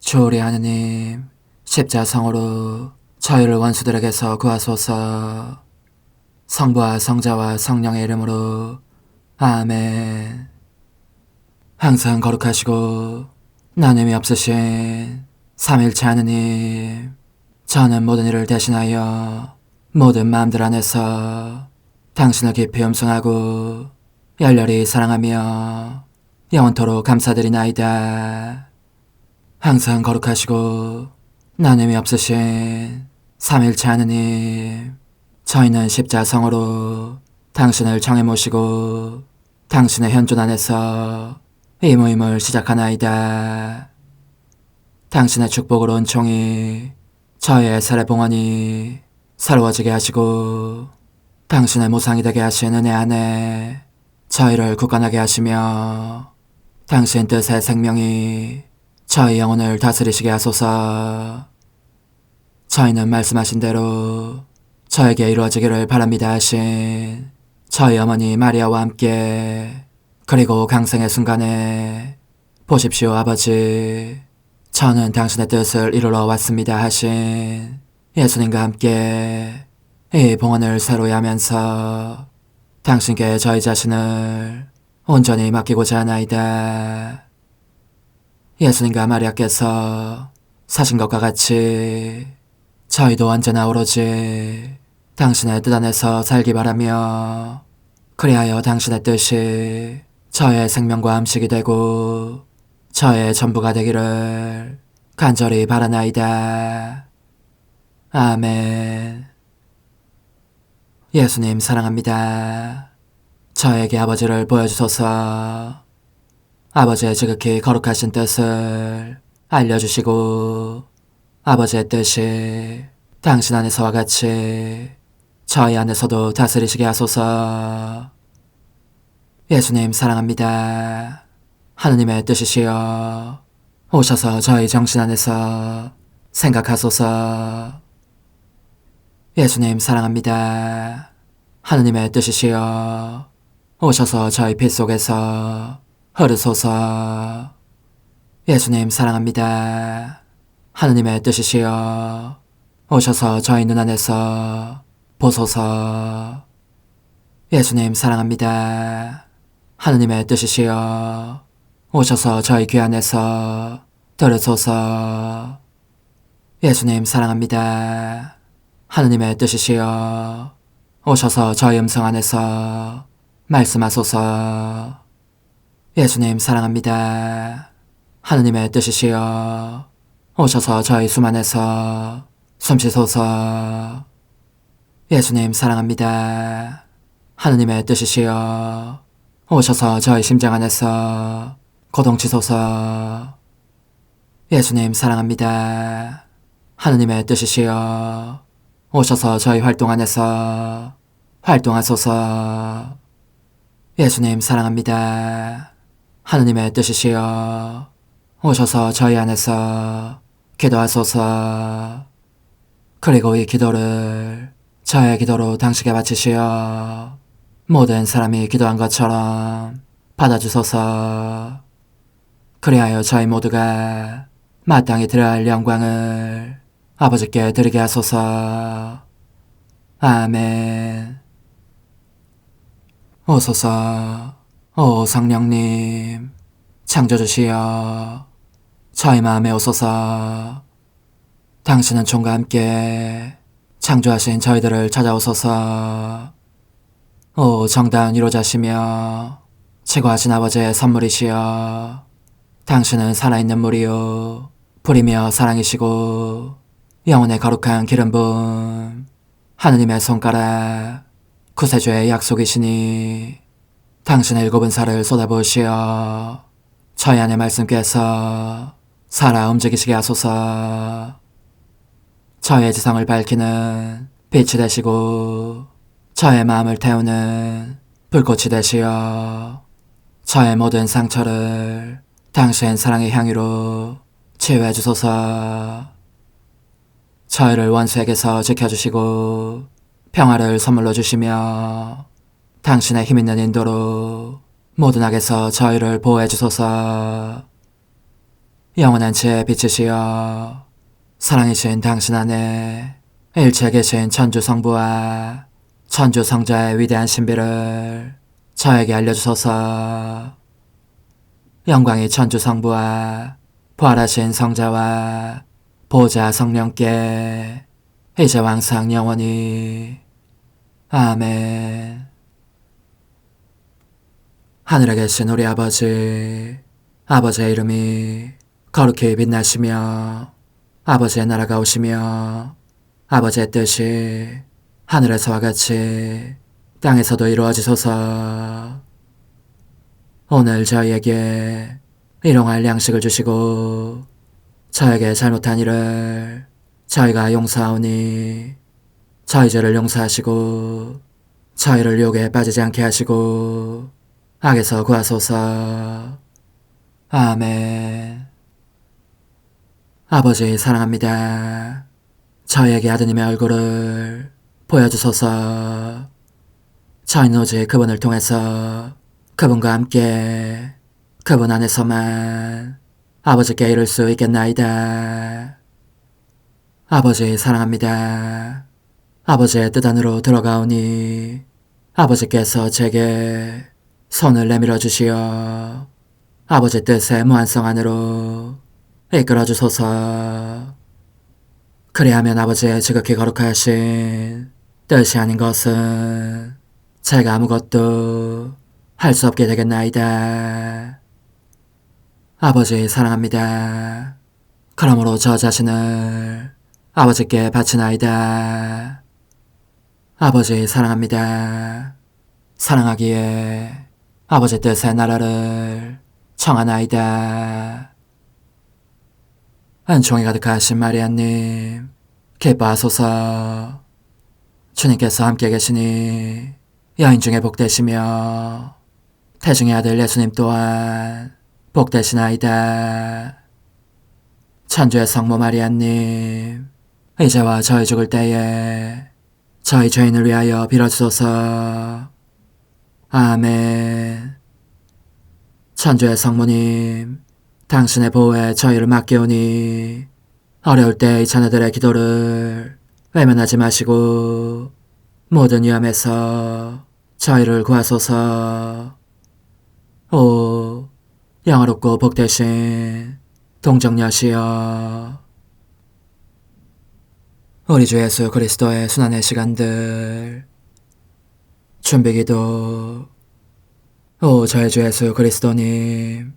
주오리 하느님, 십자성으로 저희를 원수들에게서 구하소서. 성부와 성자와 성령의 이름으로 아멘. 항상 거룩하시고 나눔이 없으신 삼일체 하느님, 저는 모든 일을 대신하여 모든 마음들 안에서 당신을 깊이 음성하고 열렬히 사랑하며 영원토록 감사드리나이다. 항상 거룩하시고 나눔이 없으신 삼일체 하느님, 저희는 십자성으로 당신을 정해 모시고 당신의 현존 안에서 이 모임을 시작하나이다. 당신의 축복으로 은총이 저희의 세례봉헌이 새로워지게 하시고 당신의 모상이 되게 하신 은혜 안에 저희를 굳건하게 하시며 당신 뜻의 생명이 저희 영혼을 다스리시게 하소서. 저희는 말씀하신 대로 저에게 이루어지기를 바랍니다 하신 저희 어머니 마리아와 함께, 그리고 강생의 순간에 보십시오 아버지, 저는 당신의 뜻을 이루러 왔습니다 하신 예수님과 함께 이 봉헌을 새로이 하면서 당신께 저희 자신을 온전히 맡기고자 하나이다. 예수님과 마리아께서 사신 것과 같이 저희도 언제나 오로지 당신의 뜻 안에서 살기 바라며, 그리하여 당신의 뜻이 저의 생명과 음식이 되고 저의 전부가 되기를 간절히 바라나이다. 아멘. 예수님 사랑합니다. 저에게 아버지를 보여주소서. 아버지의 지극히 거룩하신 뜻을 알려주시고 아버지의 뜻이 당신 안에서와 같이 저희 안에서도 다스리시게 하소서. 예수님 사랑합니다. 하느님의 뜻이시여 오셔서 저희 정신 안에서 생각하소서. 예수님 사랑합니다. 하느님의 뜻이시여 오셔서 저희 피 속에서 흐르소서. 예수님 사랑합니다. 하느님의 뜻이시여 오셔서 저희 눈 안에서 보소서. 예수님 사랑합니다. 하느님의 뜻이시여 오셔서 저희 귀 안에서 들으소서. 예수님 사랑합니다. 하느님의 뜻이시여 오셔서 저희 음성 안에서 말씀하소서. 예수님 사랑합니다. 하느님의 뜻이시여 오셔서 저희 숨 안에서 숨쉬소서. 예수님 사랑합니다. 하느님의 뜻이시여 오셔서 저희 심장 안에서 고동치소서. 예수님 사랑합니다. 하느님의 뜻이시여 오셔서 저희 활동 안에서 활동하소서. 예수님 사랑합니다. 하느님의 뜻이시여 오셔서 저희 안에서 기도하소서. 그리고 이 기도를 저의 기도로 당신께 바치시어 모든 사람이 기도한 것처럼 받아주소서. 그리하여 저희 모두가 마땅히 드려야 할 영광을 아버지께 드리게 하소서. 아멘. 오소서. 오 성령님 창조주시여 저희 마음에 오소서. 당신은 총과 함께 창조하신 저희들을 찾아오소서. 오 정다운 위로자시며 최고하신 아버지의 선물이시여 당신은 살아있는 물이요 불이며 사랑이시고 영혼의 거룩한 기름 부음 하느님의 손가락 구세주의 약속이시니 당신의 일곱은 살을 쏟아부으시어 저희 안의 말씀께서 살아 움직이시게 하소서. 저의 지성을 밝히는 빛이 되시고 저의 마음을 태우는 불꽃이 되시어 저의 모든 상처를 당신 사랑의 향유로 치유해 주소서. 저희를 원수에게서 지켜주시고 평화를 선물로 주시며 당신의 힘있는 인도로 모든 악에서 저희를 보호해 주소서. 영원한 제 빛이시여 사랑이신 당신 안에 일체 계신 천주 성부와 천주 성자의 위대한 신비를 저에게 알려주소서. 영광이 천주 성부와 부활하신 성자와 보좌 성령께 이제와 항상 영원히 아멘. 하늘에 계신 우리 아버지, 아버지의 이름이 거룩히 빛나시며 아버지의 나라가 오시며 아버지의 뜻이 하늘에서와 같이 땅에서도 이루어지소서. 오늘 저희에게 일용할 양식을 주시고 저에게 잘못한 일을 저희가 용서하오니 저희 죄를 용서하시고 저희를 유혹에 빠지지 않게 하시고 악에서 구하소서. 아멘. 아버지 사랑합니다. 저희에게 아드님의 얼굴을 보여주소서. 저희는 오직 그분을 통해서 그분과 함께 그분 안에서만 아버지께 이룰 수 있겠나이다. 아버지 사랑합니다. 아버지의 뜻 안으로 들어가오니 아버지께서 제게 손을 내밀어 주시어 아버지 뜻의 무한성 안으로 이끌어 주소서. 그리하면 아버지의 지극히 거룩하신 뜻이 아닌 것은 제가 아무것도 할 수 없게 되겠나이다. 아버지 사랑합니다. 그러므로 저 자신을 아버지께 바치나이다. 아버지 사랑합니다. 사랑하기에 아버지 뜻의 나라를 청하나이다. 은총이 가득하신 마리아님, 기뻐하소서. 주님께서 함께 계시니 여인 중에 복되시며 태중의 아들 예수님 또한 복되시나이다. 천주의 성모 마리아님, 이제와 저희 죽을 때에 저희 죄인을 위하여 빌어주소서. 아멘. 천주의 성모님, 당신의 보호에 저희를 맡기오니 어려울 때 이 자녀들의 기도를 외면하지 마시고 모든 위험에서 저희를 구하소서. 오, 영화롭고 복되신 동정녀시여, 우리 주 예수 그리스도의 순환의 시간들 준비기도. 오 저희 주 예수 그리스도님,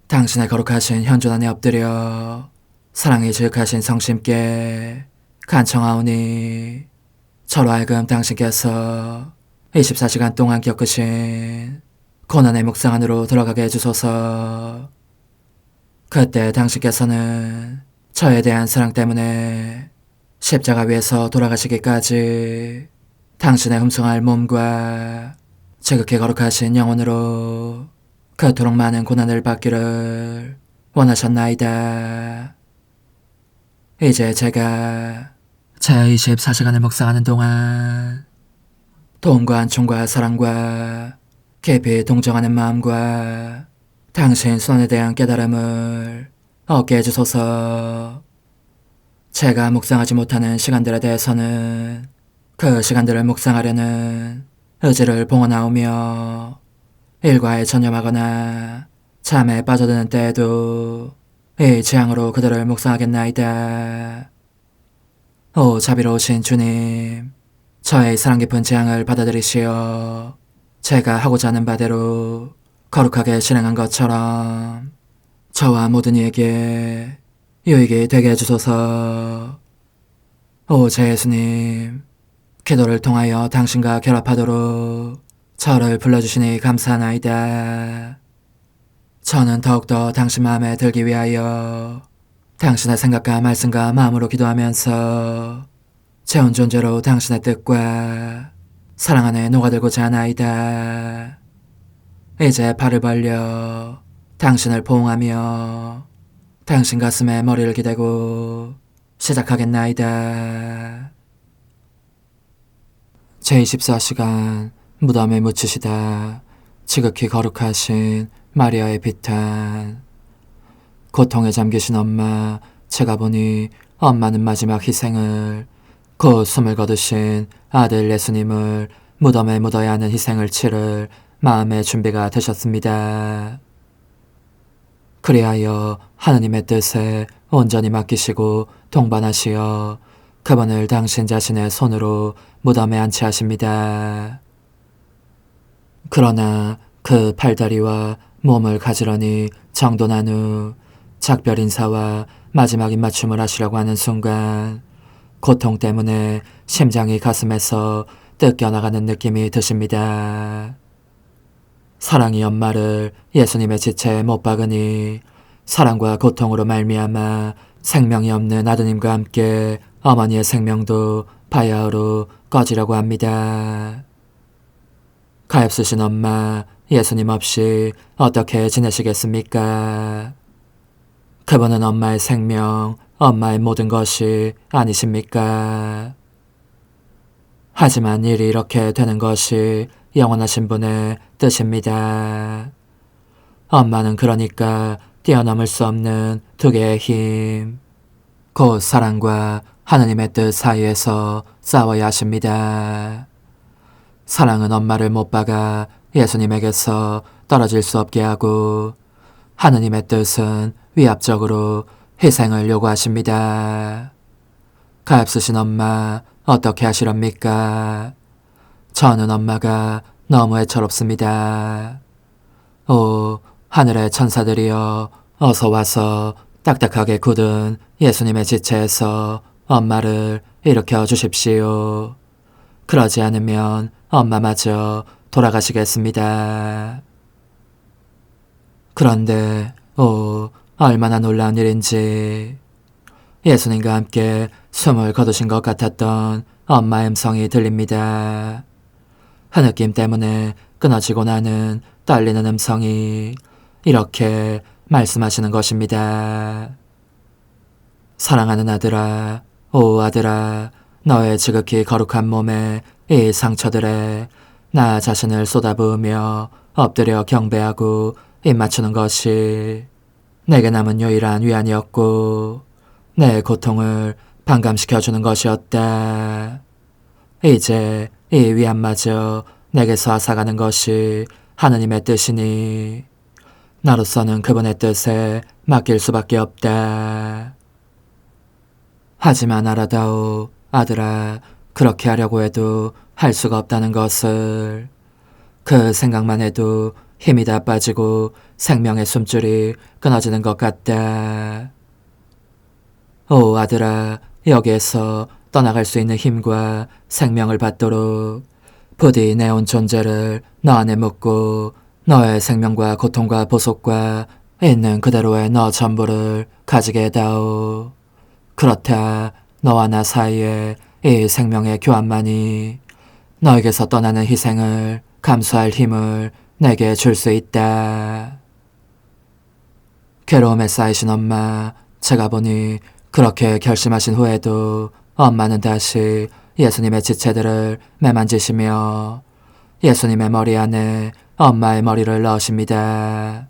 당신의 거룩하신 현존 안에 엎드려 사랑이 지극하신 성심께 간청하오니 저로 하여금 당신께서 24시간 동안 겪으신 고난의 묵상 안으로 들어가게 해주소서. 그때 당신께서는 저에 대한 사랑 때문에 십자가 위에서 돌아가시기까지 당신의 흠숭할 몸과 지극히 거룩하신 영혼으로 그토록 많은 고난을 받기를 원하셨나이다. 이제 제가 제 24시간을 묵상하는 동안 도움과 안총과 사랑과 깊이 동정하는 마음과 당신 손에 대한 깨달음을 얻게 해주소서. 제가 묵상하지 못하는 시간들에 대해서는 그 시간들을 묵상하려는 의지를 봉헌하오며 일과에 전념하거나 잠에 빠져드는 때에도 이 재앙으로 그들을 묵상하겠나이다. 오 자비로우신 주님, 저의 사랑 깊은 재앙을 받아들이시어 제가 하고자 하는 바대로 거룩하게 실행한 것처럼 저와 모든 이에게 유익이 되게 해주소서. 오 제 예수님, 기도를 통하여 당신과 결합하도록 저를 불러주시니 감사하나이다. 저는 더욱더 당신 마음에 들기 위하여 당신의 생각과 말씀과 마음으로 기도하면서 제 온 존재로 당신의 뜻과 사랑 안에 녹아들고자 하나이다. 이제 팔을 벌려 당신을 포옹하며 당신 가슴에 머리를 기대고 시작하겠나이다. 제24시간 무덤에 묻히시다 지극히 거룩하신 마리아의 비탄. 고통에 잠기신 엄마, 제가 보니 엄마는 마지막 희생을, 곧 숨을 거두신 아들 예수님을 무덤에 묻어야 하는 희생을 치를 마음의 준비가 되셨습니다. 그리하여 하느님의 뜻에 온전히 맡기시고 동반하시어 그분을 당신 자신의 손으로 무덤에 안치하십니다. 그러나 그 팔다리와 몸을 가지런히 정돈한 후 작별 인사와 마지막 입맞춤을 하시려고 하는 순간 고통 때문에 심장이 가슴에서 뜯겨나가는 느낌이 드십니다. 사랑이 엄마를 예수님의 지체에 못 박으니 사랑과 고통으로 말미암아 생명이 없는 아드님과 함께 어머니의 생명도 바야흐로 꺼지려고 합니다. 가엾으신 엄마, 예수님 없이 어떻게 지내시겠습니까? 그분은 엄마의 생명, 엄마의 모든 것이 아니십니까? 하지만 일이 이렇게 되는 것이 영원하신 분의 뜻입니다. 엄마는 그러니까 뛰어넘을 수 없는 두 개의 힘, 곧 사랑과 하느님의 뜻 사이에서 싸워야 하십니다. 사랑은 엄마를 못 박아 예수님에게서 떨어질 수 없게 하고 하느님의 뜻은 위압적으로 희생을 요구하십니다. 가엾으신 엄마, 어떻게 하시렵니까? 저는 엄마가 너무 애처롭습니다. 오, 하늘의 천사들이여, 어서 와서 딱딱하게 굳은 예수님의 지체에서 엄마를 일으켜 주십시오. 그러지 않으면 엄마마저 돌아가시겠습니다. 그런데 얼마나 놀라운 일인지 예수님과 함께 숨을 거두신 것 같았던 엄마의 음성이 들립니다. 흐느낌 때문에 끊어지고 나는 떨리는 음성이 이렇게 말씀하시는 것입니다. 사랑하는 아들아, 오 아들아, 너의 지극히 거룩한 몸에 이 상처들에 나 자신을 쏟아부으며 엎드려 경배하고 입맞추는 것이 내게 남은 유일한 위안이었고 내 고통을 반감시켜주는 것이었다. 이제 이 위안마저 내게서 앗아가는 것이 하느님의 뜻이니 나로서는 그분의 뜻에 맡길 수밖에 없다. 하지만 알아다오, 아들아, 그렇게 하려고 해도 할 수가 없다는 것을. 그 생각만 해도 힘이 다 빠지고 생명의 숨줄이 끊어지는 것 같다. 오 아들아, 여기에서 떠나갈 수 있는 힘과 생명을 받도록 부디 내 온 존재를 너 안에 묻고 너의 생명과 고통과 보속과 있는 그대로의 너 전부를 가지게 해다오. 그렇다 너와 나 사이에 이 생명의 교환만이 너에게서 떠나는 희생을 감수할 힘을 내게 줄 수 있다. 괴로움에 쌓이신 엄마, 제가 보니 그렇게 결심하신 후에도 엄마는 다시 예수님의 지체들을 매만지시며 예수님의 머리 안에 엄마의 머리를 넣으십니다.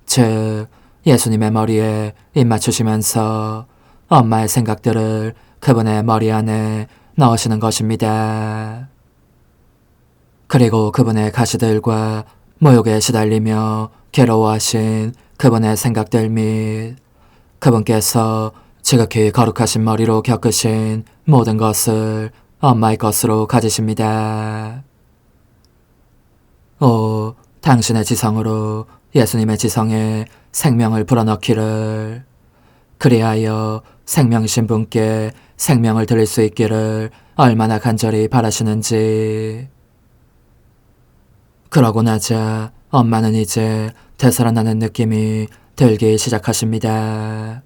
즉 예수님의 머리에 입맞추시면서 엄마의 생각들을 그분의 머리 안에 넣으시는 것입니다. 그리고 그분의 가시들과 모욕에 시달리며 괴로워하신 그분의 생각들 및 그분께서 지극히 거룩하신 머리로 겪으신 모든 것을 엄마의 것으로 가지십니다. 오, 당신의 지성으로 예수님의 지성에 생명을 불어넣기를, 그리하여 생명이신 분께 생명을 드릴 수 있기를 얼마나 간절히 바라시는지. 그러고 나자 엄마는 이제 되살아나는 느낌이 들기 시작하십니다.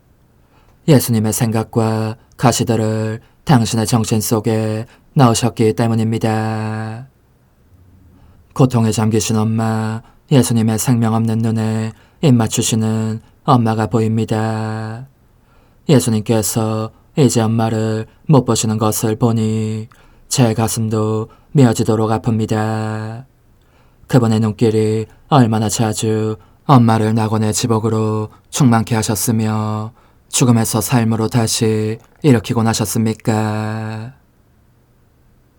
예수님의 생각과 가시들을 당신의 정신 속에 넣으셨기 때문입니다. 고통에 잠기신 엄마, 예수님의 생명 없는 눈에 입맞추시는 엄마가 보입니다. 예수님께서 이제 엄마를 못 보시는 것을 보니 제 가슴도 미어지도록 아픕니다. 그분의 눈길이 얼마나 자주 엄마를 낙원의 지복으로 충만케 하셨으며 죽음에서 삶으로 다시 일으키고 나셨습니까?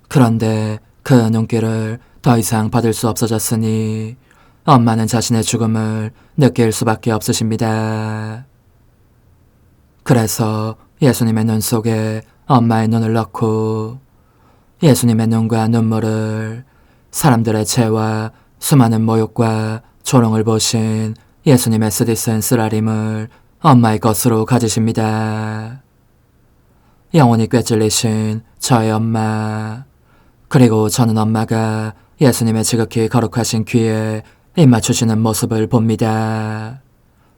그런데 그 눈길을 더 이상 받을 수 없어졌으니 엄마는 자신의 죽음을 느낄 수밖에 없으십니다. 그래서 예수님의 눈 속에 엄마의 눈을 넣고 예수님의 눈과 눈물을 사람들의 죄와 수많은 모욕과 조롱을 보신 예수님의 쓰디쓴 쓰라림을 엄마의 것으로 가지십니다. 영혼이 꿰찔리신 저의 엄마, 그리고 저는 엄마가 예수님의 지극히 거룩하신 귀에 입맞추시는 모습을 봅니다.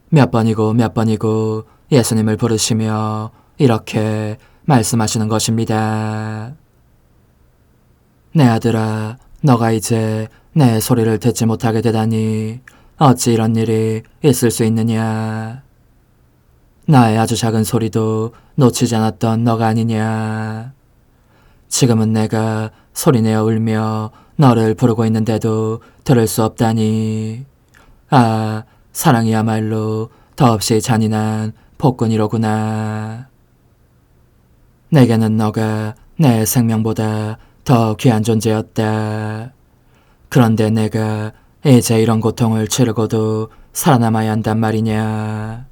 몇 번이고 몇 번이고 예수님을 부르시며 이렇게 말씀하시는 것입니다. 내 아들아, 너가 이제 내 소리를 듣지 못하게 되다니 어찌 이런 일이 있을 수 있느냐. 나의 아주 작은 소리도 놓치지 않았던 너가 아니냐. 지금은 내가 소리내어 울며 너를 부르고 있는데도 들을 수 없다니. 아, 사랑이야말로 더없이 잔인한 폭군이로구나. 내게는 너가 내 생명보다 더 귀한 존재였다. 그런데 내가 이제 이런 고통을 치르고도 살아남아야 한단 말이냐.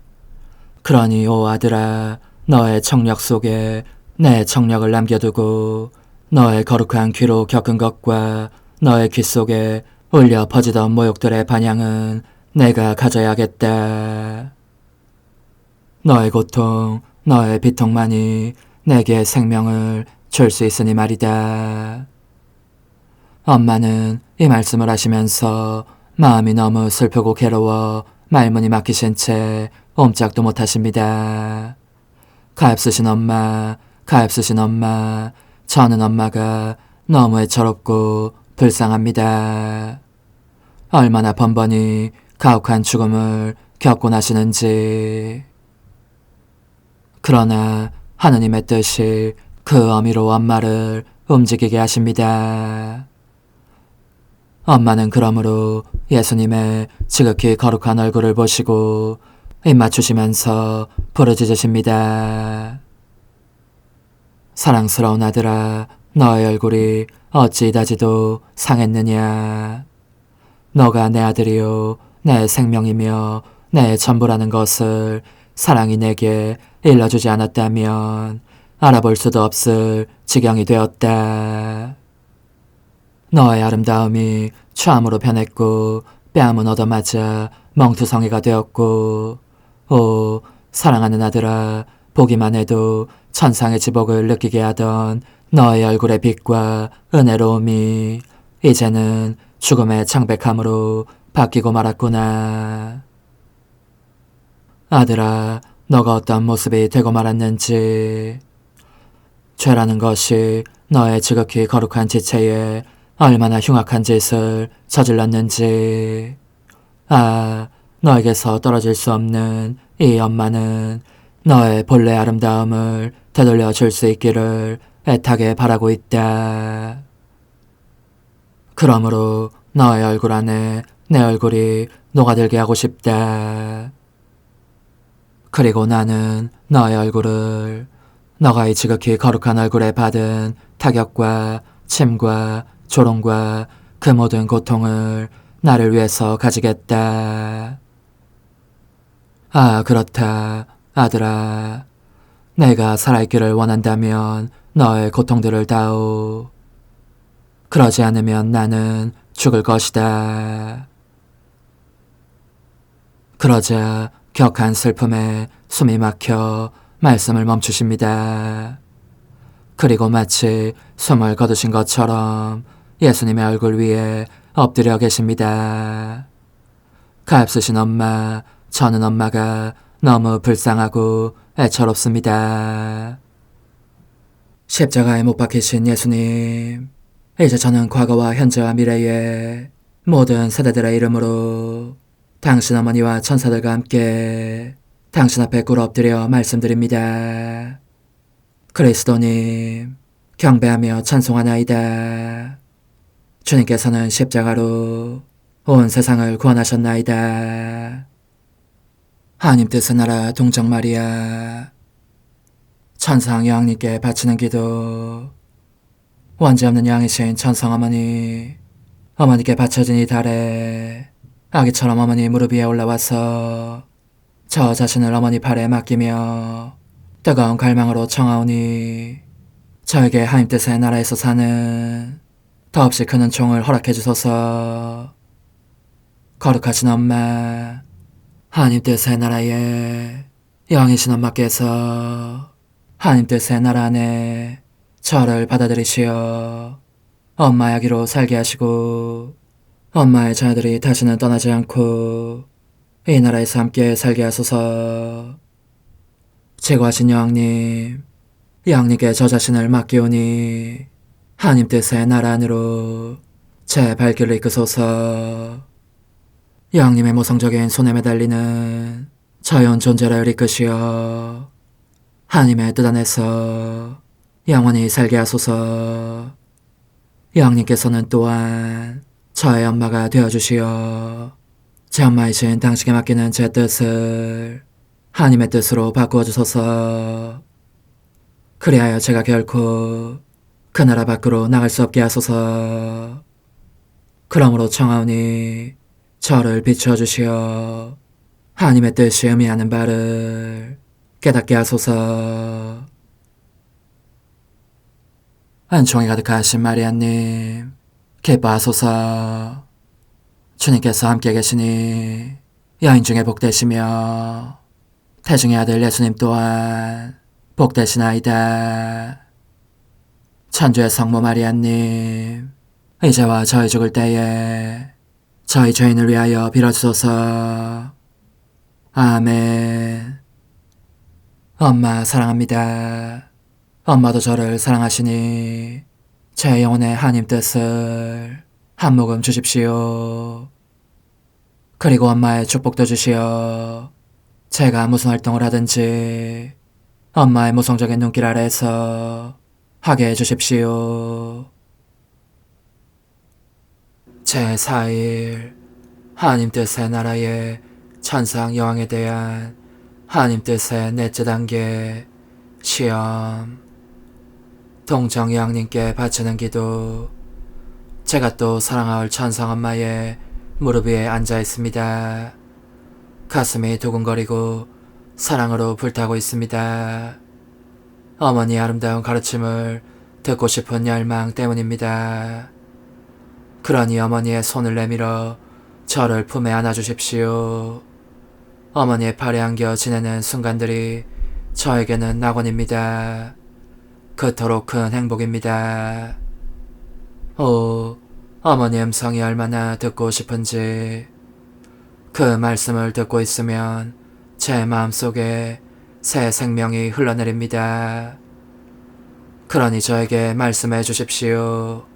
그러니 오 아들아, 너의 청력 속에 내 청력을 남겨두고 너의 거룩한 귀로 겪은 것과 너의 귀 속에 울려 퍼지던 모욕들의 반향은 내가 가져야겠다. 너의 고통, 너의 비통만이 내게 생명을 줄 수 있으니 말이다. 엄마는 이 말씀을 하시면서 마음이 너무 슬프고 괴로워 말문이 막히신 채 옴짝도 못하십니다. 가엾으신 엄마, 가엾으신 엄마, 저는 엄마가 너무 애처롭고 불쌍합니다. 얼마나 번번이 가혹한 죽음을 겪고 나시는지. 그러나 하느님의 뜻이 그 어미로 엄마를 움직이게 하십니다. 엄마는 그러므로 예수님의 지극히 거룩한 얼굴을 보시고 입맞추시면서 부르짖으십니다. 사랑스러운 아들아, 너의 얼굴이 어찌 이다지도 상했느냐. 너가 내 아들이요 내 생명이며 내 전부라는 것을 사랑이 내게 일러주지 않았다면 알아볼 수도 없을 지경이 되었다. 너의 아름다움이 추함으로 변했고 뺨은 얻어맞아 멍투성이가 되었고, 오 사랑하는 아들아, 보기만 해도 천상의 지복을 느끼게 하던 너의 얼굴의 빛과 은혜로움이 이제는 죽음의 창백함으로 바뀌고 말았구나. 아들아, 너가 어떤 모습이 되고 말았는지, 죄라는 것이 너의 지극히 거룩한 지체에 얼마나 흉악한 짓을 저질렀는지. 아, 너에게서 떨어질 수 없는 이 엄마는 너의 본래 아름다움을 되돌려 줄 수 있기를 애타게 바라고 있다. 그러므로 너의 얼굴 안에 내 얼굴이 녹아들게 하고 싶다. 그리고 나는 너의 얼굴을 너가 이 지극히 거룩한 얼굴에 받은 타격과 침과 조롱과 그 모든 고통을 나를 위해서 가지겠다. 아, 그렇다. 아들아, 내가 살아있기를 원한다면 너의 고통들을 다오. 그러지 않으면 나는 죽을 것이다. 그러자 격한 슬픔에 숨이 막혀 말씀을 멈추십니다. 그리고 마치 숨을 거두신 것처럼 예수님의 얼굴 위에 엎드려 계십니다. 가엾으신 엄마, 저는 엄마가 너무 불쌍하고 애처롭습니다. 십자가에 못 박히신 예수님, 이제 저는 과거와 현재와 미래의 모든 세대들의 이름으로 당신 어머니와 천사들과 함께 당신 앞에 꿇어 엎드려 말씀드립니다. 그리스도님, 경배하며 찬송하나이다. 주님께서는 십자가로 온 세상을 구원하셨나이다. 하나님 뜻의 나라 동정 마리아, 천상 여왕님께 바치는 기도. 원죄 없는 여왕이신 천상 어머니, 어머니께 바쳐진 이 달에 아기처럼 어머니 무릎 위에 올라와서 저 자신을 어머니 팔에 맡기며 뜨거운 갈망으로 청하오니 저에게 하나님 뜻의 나라에서 사는 더없이 큰 은총을 허락해 주소서. 거룩하신 엄마, 하나님 뜻의 나라에 여왕이신 엄마께서 하나님 뜻의 나라 안에 저를 받아들이시어 엄마의 아기로 살게 하시고 엄마의 자녀들이 다시는 떠나지 않고 이 나라에서 함께 살게 하소서. 제거하신 여왕님, 여왕님께 저 자신을 맡기오니 하나님 뜻의 나라 안으로 제 발길을 이끄소서. 여왕님의 모성적인 손에 매달리는 자연 존재를 이끄시어 하나님의 뜻 안에서 영원히 살게 하소서. 여왕님께서는 또한 저의 엄마가 되어주시어 제 엄마이신 당신께 맡기는 제 뜻을 하나님의 뜻으로 바꾸어 주소서. 그리하여 제가 결코 그 나라 밖으로 나갈 수 없게 하소서. 그러므로 청하오니 저를 비추어 주시어 하나님의 뜻이 의미하는 바를 깨닫게 하소서. 은총이 가득하신 마리아님, 기뻐하소서. 주님께서 함께 계시니 여인 중에 복되시며 태중의 아들 예수님 또한 복되시나이다. 천주의 성모 마리아님, 이제와 저희 죽을 때에 저희 죄인을 위하여 빌어주소서. 아멘. 엄마 사랑합니다. 엄마도 저를 사랑하시니 제 영혼의 하나님 뜻을 한 모금 주십시오. 그리고 엄마의 축복도 주시어 제가 무슨 활동을 하든지 엄마의 모성적인 눈길 아래에서 하게 해주십시오. 제4일 하나님 뜻의 나라의 천상 여왕에 대한 하나님 뜻의 넷째 단계 시험. 동정 여왕님께 바치는 기도. 제가 또 사랑할 천상 엄마의 무릎 위에 앉아 있습니다. 가슴이 두근거리고 사랑으로 불타고 있습니다. 어머니의 아름다운 가르침을 듣고 싶은 열망 때문입니다. 그러니 어머니의 손을 내밀어 저를 품에 안아주십시오. 어머니의 팔에 안겨 지내는 순간들이 저에게는 낙원입니다. 그토록 큰 행복입니다. 오, 어머니의 음성이 얼마나 듣고 싶은지. 그 말씀을 듣고 있으면 제 마음속에 새 생명이 흘러내립니다. 그러니 저에게 말씀해 주십시오.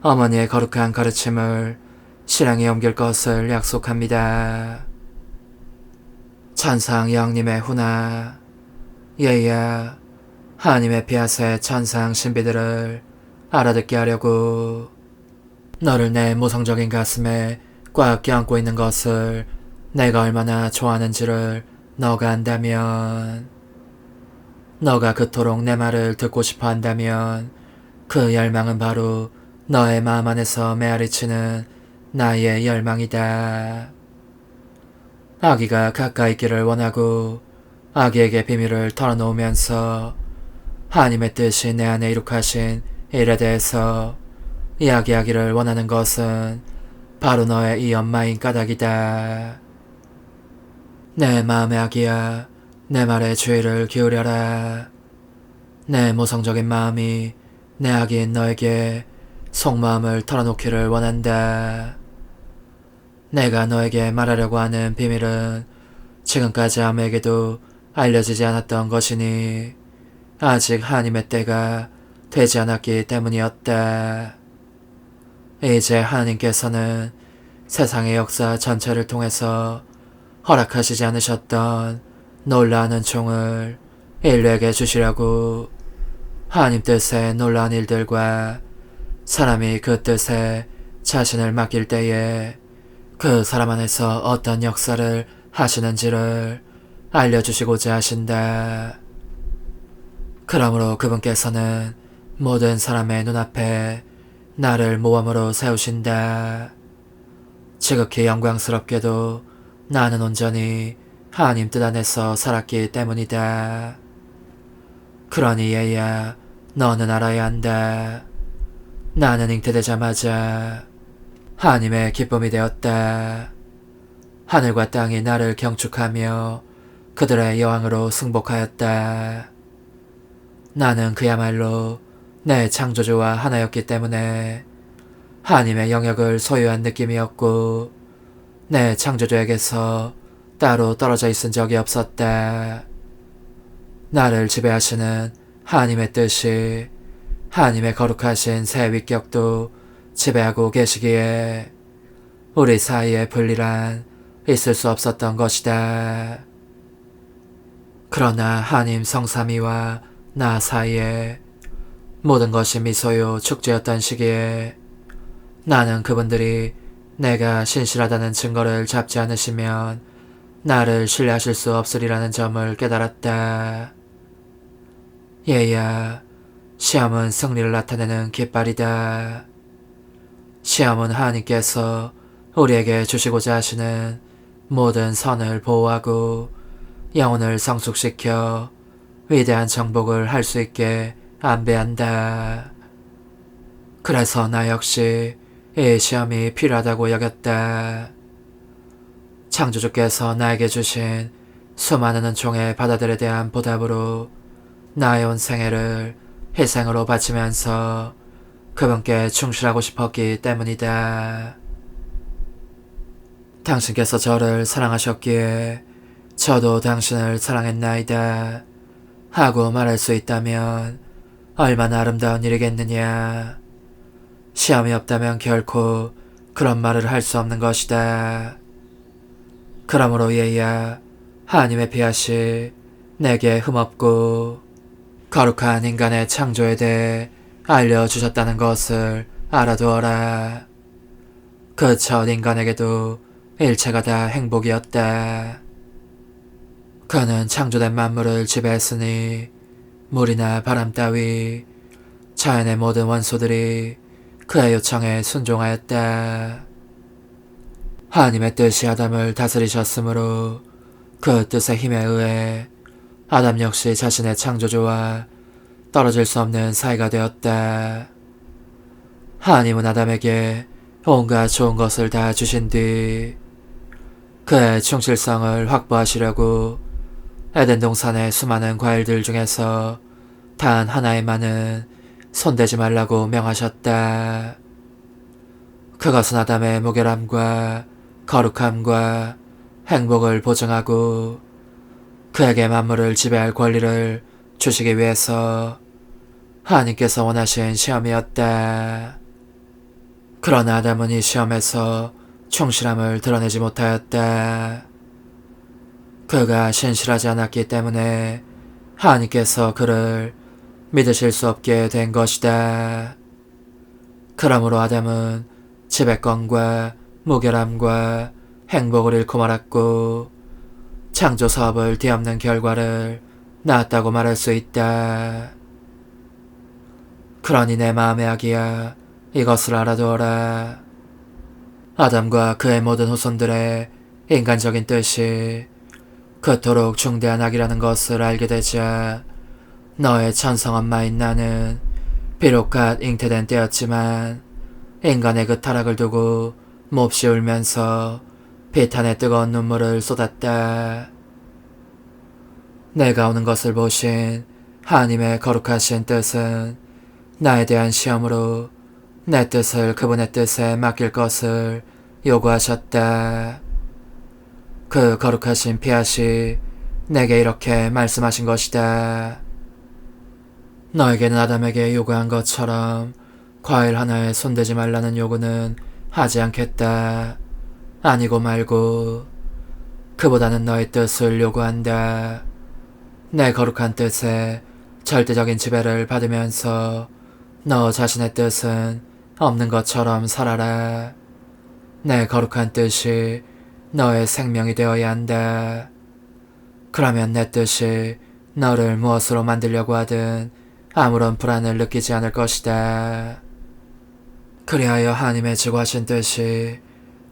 어머니의 거룩한 가르침을 실행에 옮길 것을 약속합니다. 천상 여왕님의 훈화. 예야, 하나님의 피아새 천상 신비들을 알아듣게 하려고 너를 내 모성적인 가슴에 꽉 껴안고 있는 것을 내가 얼마나 좋아하는지를 너가 안다면, 너가 그토록 내 말을 듣고 싶어 한다면 그 열망은 바로 너의 마음 안에서 메아리치는 나의 열망이다. 아기가 가까이 있기를 원하고 아기에게 비밀을 털어놓으면서 하나님의 뜻이 내 안에 이룩하신 일에 대해서 이야기하기를 원하는 것은 바로 너의 이 엄마인 까닭이다. 내 마음의 아기야, 내 말에 주의를 기울여라. 내 모성적인 마음이 내 아기인 너에게 속마음을 털어놓기를 원한다. 내가 너에게 말하려고 하는 비밀은 지금까지 아무에게도 알려지지 않았던 것이니 아직 하나님의 때가 되지 않았기 때문이었다. 이제 하나님께서는 세상의 역사 전체를 통해서 허락하시지 않으셨던 놀라운 은총을 인류에게 주시려고 하나님 뜻의 놀라운 일들과 사람이 그 뜻에 자신을 맡길 때에 그 사람 안에서 어떤 역사를 하시는지를 알려주시고자 하신다. 그러므로 그분께서는 모든 사람의 눈앞에 나를 모범으로 세우신다. 지극히 영광스럽게도 나는 온전히 하나님 뜻 안에서 살았기 때문이다. 그러니 얘야, 너는 알아야 한다. 나는 잉태되자마자 하나님의 기쁨이 되었다. 하늘과 땅이 나를 경축하며 그들의 여왕으로 승복하였다. 나는 그야말로 내 창조주와 하나였기 때문에 하나님의 영역을 소유한 느낌이었고 내 창조주에게서 따로 떨어져 있은 적이 없었다. 나를 지배하시는 하나님의 뜻이 하나님의 거룩하신 새 위격도 지배하고 계시기에 우리 사이에 분리란 있을 수 없었던 것이다. 그러나 하나님 성삼위와 나 사이에 모든 것이 미소요 축제였던 시기에 나는 그분들이 내가 신실하다는 증거를 잡지 않으시면 나를 신뢰하실 수 없으리라는 점을 깨달았다. 얘야, 시험은 승리를 나타내는 깃발이다. 시험은 하나님께서 우리에게 주시고자 하시는 모든 선을 보호하고 영혼을 성숙시켜 위대한 정복을 할 수 있게 안배한다. 그래서 나 역시 이 시험이 필요하다고 여겼다. 창조주께서 나에게 주신 수많은 은총의 바다들에 대한 보답으로 나의 온 생애를 희생으로 바치면서 그분께 충실하고 싶었기 때문이다. 당신께서 저를 사랑하셨기에 저도 당신을 사랑했나이다 하고 말할 수 있다면 얼마나 아름다운 일이겠느냐. 시험이 없다면 결코 그런 말을 할 수 없는 것이다. 그러므로 얘야, 하나님의 피하시 내게 흠없고 거룩한 인간의 창조에 대해 알려주셨다는 것을 알아두어라. 그 첫 인간에게도 일체가 다 행복이었다. 그는 창조된 만물을 지배했으니 물이나 바람 따위 자연의 모든 원소들이 그의 요청에 순종하였다. 하나님의 뜻이 아담을 다스리셨으므로 그 뜻의 힘에 의해 아담 역시 자신의 창조주와 떨어질 수 없는 사이가 되었다. 하나님은 아담에게 온갖 좋은 것을 다 주신 뒤 그의 충실성을 확보하시려고 에덴 동산의 수많은 과일들 중에서 단 하나에만은 손대지 말라고 명하셨다. 그것은 아담의 무결함과 거룩함과 행복을 보증하고 그에게 만물을 지배할 권리를 주시기 위해서 하나님께서 원하신 시험이었다. 그러나 아담은 이 시험에서 충실함을 드러내지 못하였다. 그가 신실하지 않았기 때문에 하나님께서 그를 믿으실 수 없게 된 것이다. 그러므로 아담은 지배권과 무결함과 행복을 잃고 말았고 창조 사업을 뒤엎는 결과를 낳았다고 말할 수 있다. 그러니 내 마음의 아기야, 이것을 알아두어라. 아담과 그의 모든 후손들의 인간적인 뜻이 그토록 중대한 악이라는 것을 알게 되자 너의 천성엄마인 나는 비록 갓 잉태된 때였지만 인간의 그 타락을 두고 몹시 울면서 비탄의 뜨거운 눈물을 쏟았다. 내가 오는 것을 보신 하나님의 거룩하신 뜻은 나에 대한 시험으로 내 뜻을 그분의 뜻에 맡길 것을 요구하셨다. 그 거룩하신 피하시 내게 이렇게 말씀하신 것이다. 너에게는 아담에게 요구한 것처럼 과일 하나에 손대지 말라는 요구는 하지 않겠다. 아니고 말고 그보다는 너의 뜻을 요구한다. 내 거룩한 뜻에 절대적인 지배를 받으면서 너 자신의 뜻은 없는 것처럼 살아라. 내 거룩한 뜻이 너의 생명이 되어야 한다. 그러면 내 뜻이 너를 무엇으로 만들려고 하든 아무런 불안을 느끼지 않을 것이다. 그리하여 하나님의 지고하신 뜻이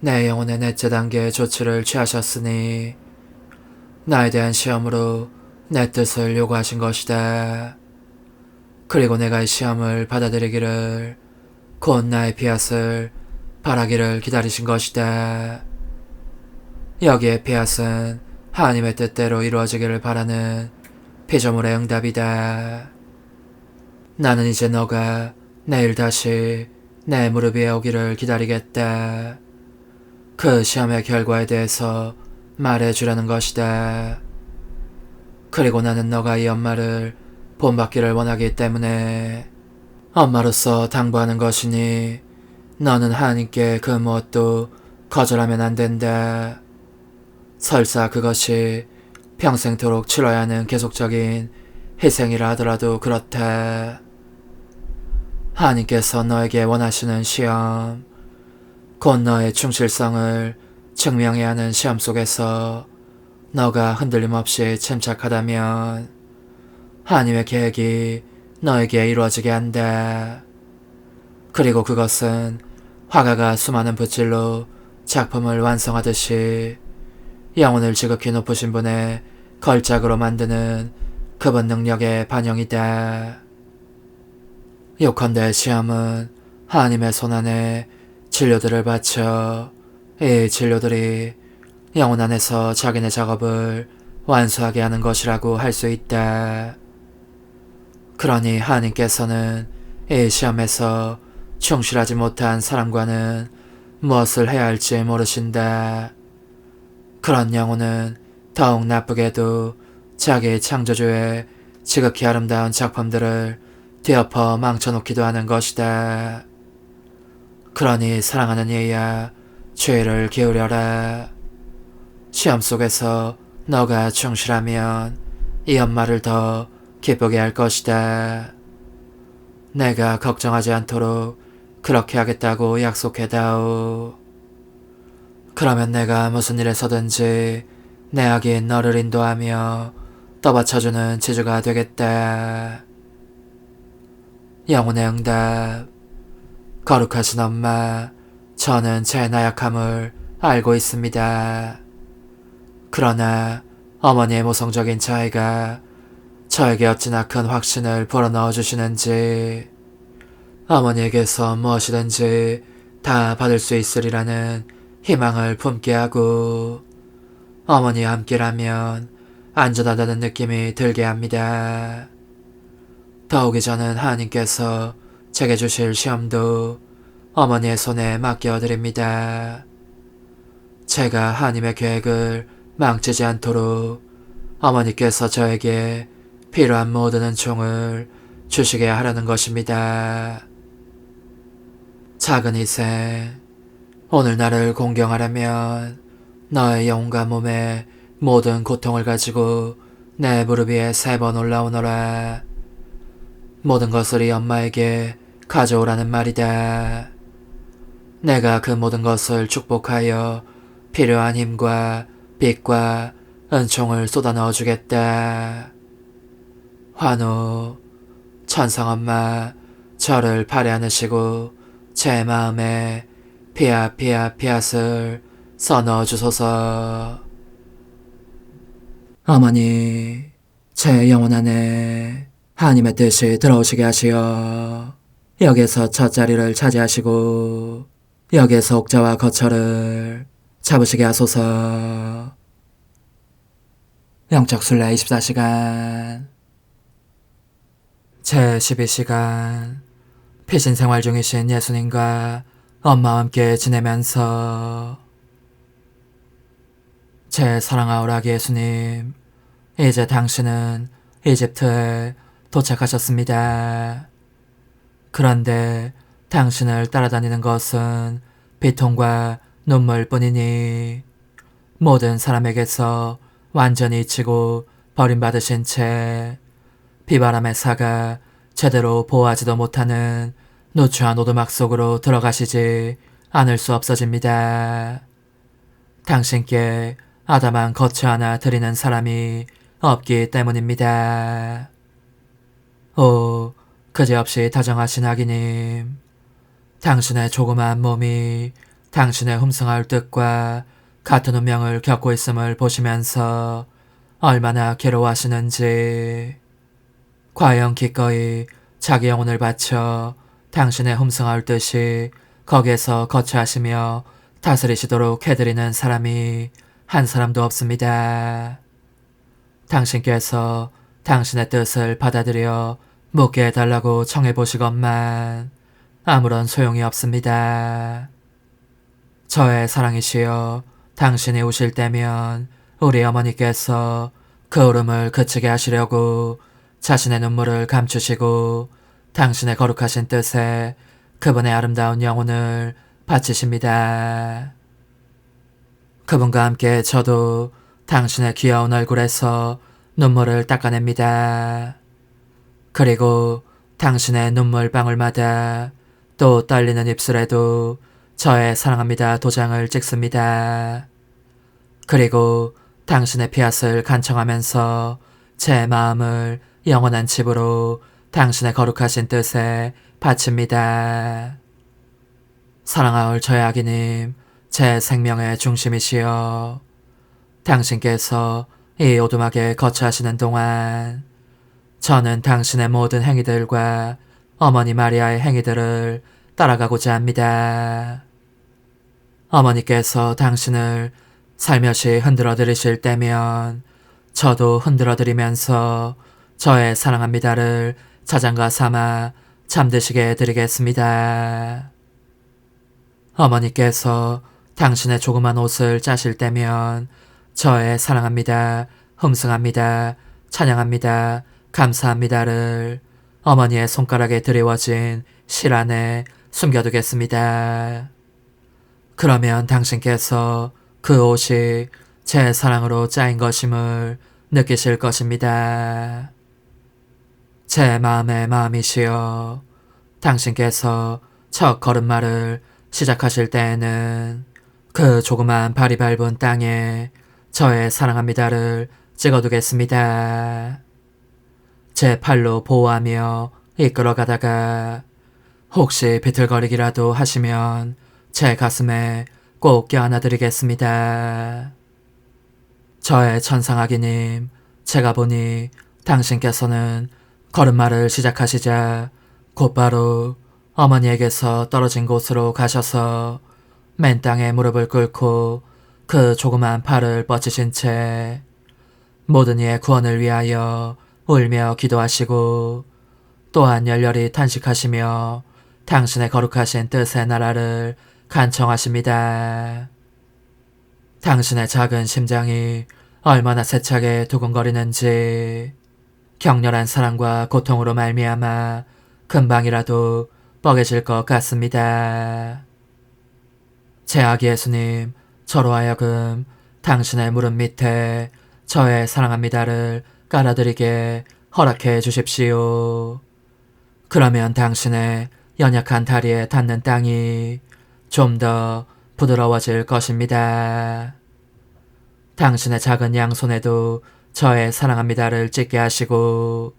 내 영혼의 넷째 단계의 조치를 취하셨으니 나에 대한 시험으로 내 뜻을 요구하신 것이다. 그리고 내가 이 시험을 받아들이기를 곧 나의 피앗을 바라기를 기다리신 것이다. 여기에 피앗은 하나님의 뜻대로 이루어지기를 바라는 피조물의 응답이다. 나는 이제 너가 내일 다시 내 무릎 위에 오기를 기다리겠다. 그 시험의 결과에 대해서 말해주려는 것이다. 그리고 나는 너가 이 엄마를 본받기를 원하기 때문에 엄마로서 당부하는 것이니 너는 하나님께 그 무엇도 거절하면 안 된다. 설사 그것이 평생토록 치러야 하는 계속적인 희생이라 하더라도 그렇다. 하나님께서 너에게 원하시는 시험, 곧 너의 충실성을 증명해야 하는 시험 속에서 너가 흔들림 없이 침착하다면 하나님의 계획이 너에게 이루어지게 한다. 그리고 그것은 화가가 수많은 붓질로 작품을 완성하듯이 영혼을 지극히 높으신 분의 걸작으로 만드는 그분 능력의 반영이다. 요컨대 시험은 하나님의 손안에 진료들을 바쳐 이 진료들이 영혼 안에서 자기네 작업을 완수하게 하는 것이라고 할 수 있다. 그러니 하나님께서는 이 시험에서 충실하지 못한 사람과는 무엇을 해야 할지 모르신다. 그런 영혼은 더욱 나쁘게도 자기 창조주의 지극히 아름다운 작품들을 뒤엎어 망쳐놓기도 하는 것이다. 그러니 사랑하는 이야, 죄를 기울여라. 시험 속에서 너가 충실하면 이 엄마를 더 기쁘게 할 것이다. 내가 걱정하지 않도록 그렇게 하겠다고 약속해다오. 그러면 내가 무슨 일에서든지 내 아기인 너를 인도하며 떠받쳐주는 지주가 되겠다. 영혼의 응답. 거룩하신 엄마, 저는 제 나약함을 알고 있습니다. 그러나 어머니의 모성적인 자애가 저에게 어찌나 큰 확신을 불어넣어 주시는지, 어머니에게서 무엇이든지 다 받을 수 있으리라는 희망을 품게 하고 어머니와 함께라면 안전하다는 느낌이 들게 합니다. 더욱이 저는 하나님께서 제게 주실 시험도 어머니의 손에 맡겨드립니다. 제가 하나님의 계획을 망치지 않도록 어머니께서 저에게 필요한 모든 은총을 주시게 하라는 것입니다. 작은 희생, 오늘 나를 공경하려면 너의 영혼과 몸의 모든 고통을 가지고 내 무릎 위에 3번 올라오너라. 모든 것을 이 엄마에게 가져오라는 말이다. 내가 그 모든 것을 축복하여 필요한 힘과 빛과 은총을 쏟아 넣어주겠다. 환호, 천상엄마, 저를 발에 안으시고 제 마음에 피앗을 써넣어 주소서. 어머니, 제 영혼 안에 하나님의 뜻이 들어오시게 하시어 여기에서 첫 자리를 차지하시고 여기에서 옥자와 거처를 잡으시게 하소서. 영적순례 24시간 제12시간 피신생활 중이신 예수님과 엄마와 함께 지내면서 제 사랑하오라기 예수님, 이제 당신은 이집트에 도착하셨습니다. 그런데 당신을 따라다니는 것은 비통과 눈물뿐이니 모든 사람에게서 완전히 잊히고 버림받으신 채 비바람의 사가 제대로 보호하지도 못하는 누추한 오두막 속으로 들어가시지 않을 수 없어집니다. 당신께 아담한 거처 하나 드리는 사람이 없기 때문입니다. 오, 그지없이 다정하신 아기님, 당신의 조그마한 몸이 당신의 훔승할 뜻과 같은 운명을 겪고 있음을 보시면서 얼마나 괴로워하시는지, 과연 기꺼이 자기 영혼을 바쳐 당신의 훔승할 뜻이 거기에서 거처하시며 다스리시도록 해드리는 사람이 한 사람도 없습니다. 당신께서 당신의 뜻을 받아들여 묻게 해달라고 청해보시건만 아무런 소용이 없습니다. 저의 사랑이시여, 당신이 우실 때면 우리 어머니께서 그 울음을 그치게 하시려고 자신의 눈물을 감추시고 당신의 거룩하신 뜻에 그분의 아름다운 영혼을 바치십니다. 그분과 함께 저도 당신의 귀여운 얼굴에서 눈물을 닦아냅니다. 그리고 당신의 눈물 방울마다 또 떨리는 입술에도 저의 사랑합니다 도장을 찍습니다. 그리고 당신의 피앗을 간청하면서 제 마음을 영원한 집으로 당신의 거룩하신 뜻에 바칩니다. 사랑하올 저의 아기님, 제 생명의 중심이시여, 당신께서 이 오두막에 거처하시는 동안 저는 당신의 모든 행위들과 어머니 마리아의 행위들을 따라가고자 합니다. 어머니께서 당신을 살며시 흔들어드리실 때면 저도 흔들어드리면서 저의 사랑합니다를 자장가 삼아 잠드시게 해드리겠습니다. 어머니께서 당신의 조그만 옷을 짜실 때면 저의 사랑합니다, 흠승합니다, 찬양합니다, 감사합니다를 어머니의 손가락에 드리워진 실 안에 숨겨두겠습니다. 그러면 당신께서 그 옷이 제 사랑으로 짜인 것임을 느끼실 것입니다. 제 마음의 마음이시여, 당신께서 첫 걸음마를 시작하실 때에는 그 조그만 발이 밟은 땅에 저의 사랑합니다를 찍어두겠습니다. 제 팔로 보호하며 이끌어가다가 혹시 비틀거리기라도 하시면 제 가슴에 꼭 껴안아드리겠습니다. 저의 천상아기님, 제가 보니 당신께서는 걸음마를 시작하시자 곧바로 어머니에게서 떨어진 곳으로 가셔서 맨 땅에 무릎을 꿇고 그 조그만 팔을 뻗치신 채 모든 이의 구원을 위하여 울며 기도하시고 또한 열렬히 탄식하시며 당신의 거룩하신 뜻의 나라를 간청하십니다. 당신의 작은 심장이 얼마나 세차게 두근거리는지 격렬한 사랑과 고통으로 말미암아 금방이라도 뻐개질 것 같습니다. 제 아기 예수님, 저로 하여금 당신의 무릎 밑에 저의 사랑합니다를 깔아드리게 허락해 주십시오. 그러면 당신의 연약한 다리에 닿는 땅이 좀 더 부드러워질 것입니다. 당신의 작은 양손에도 저의 사랑합니다를 찍게 하시고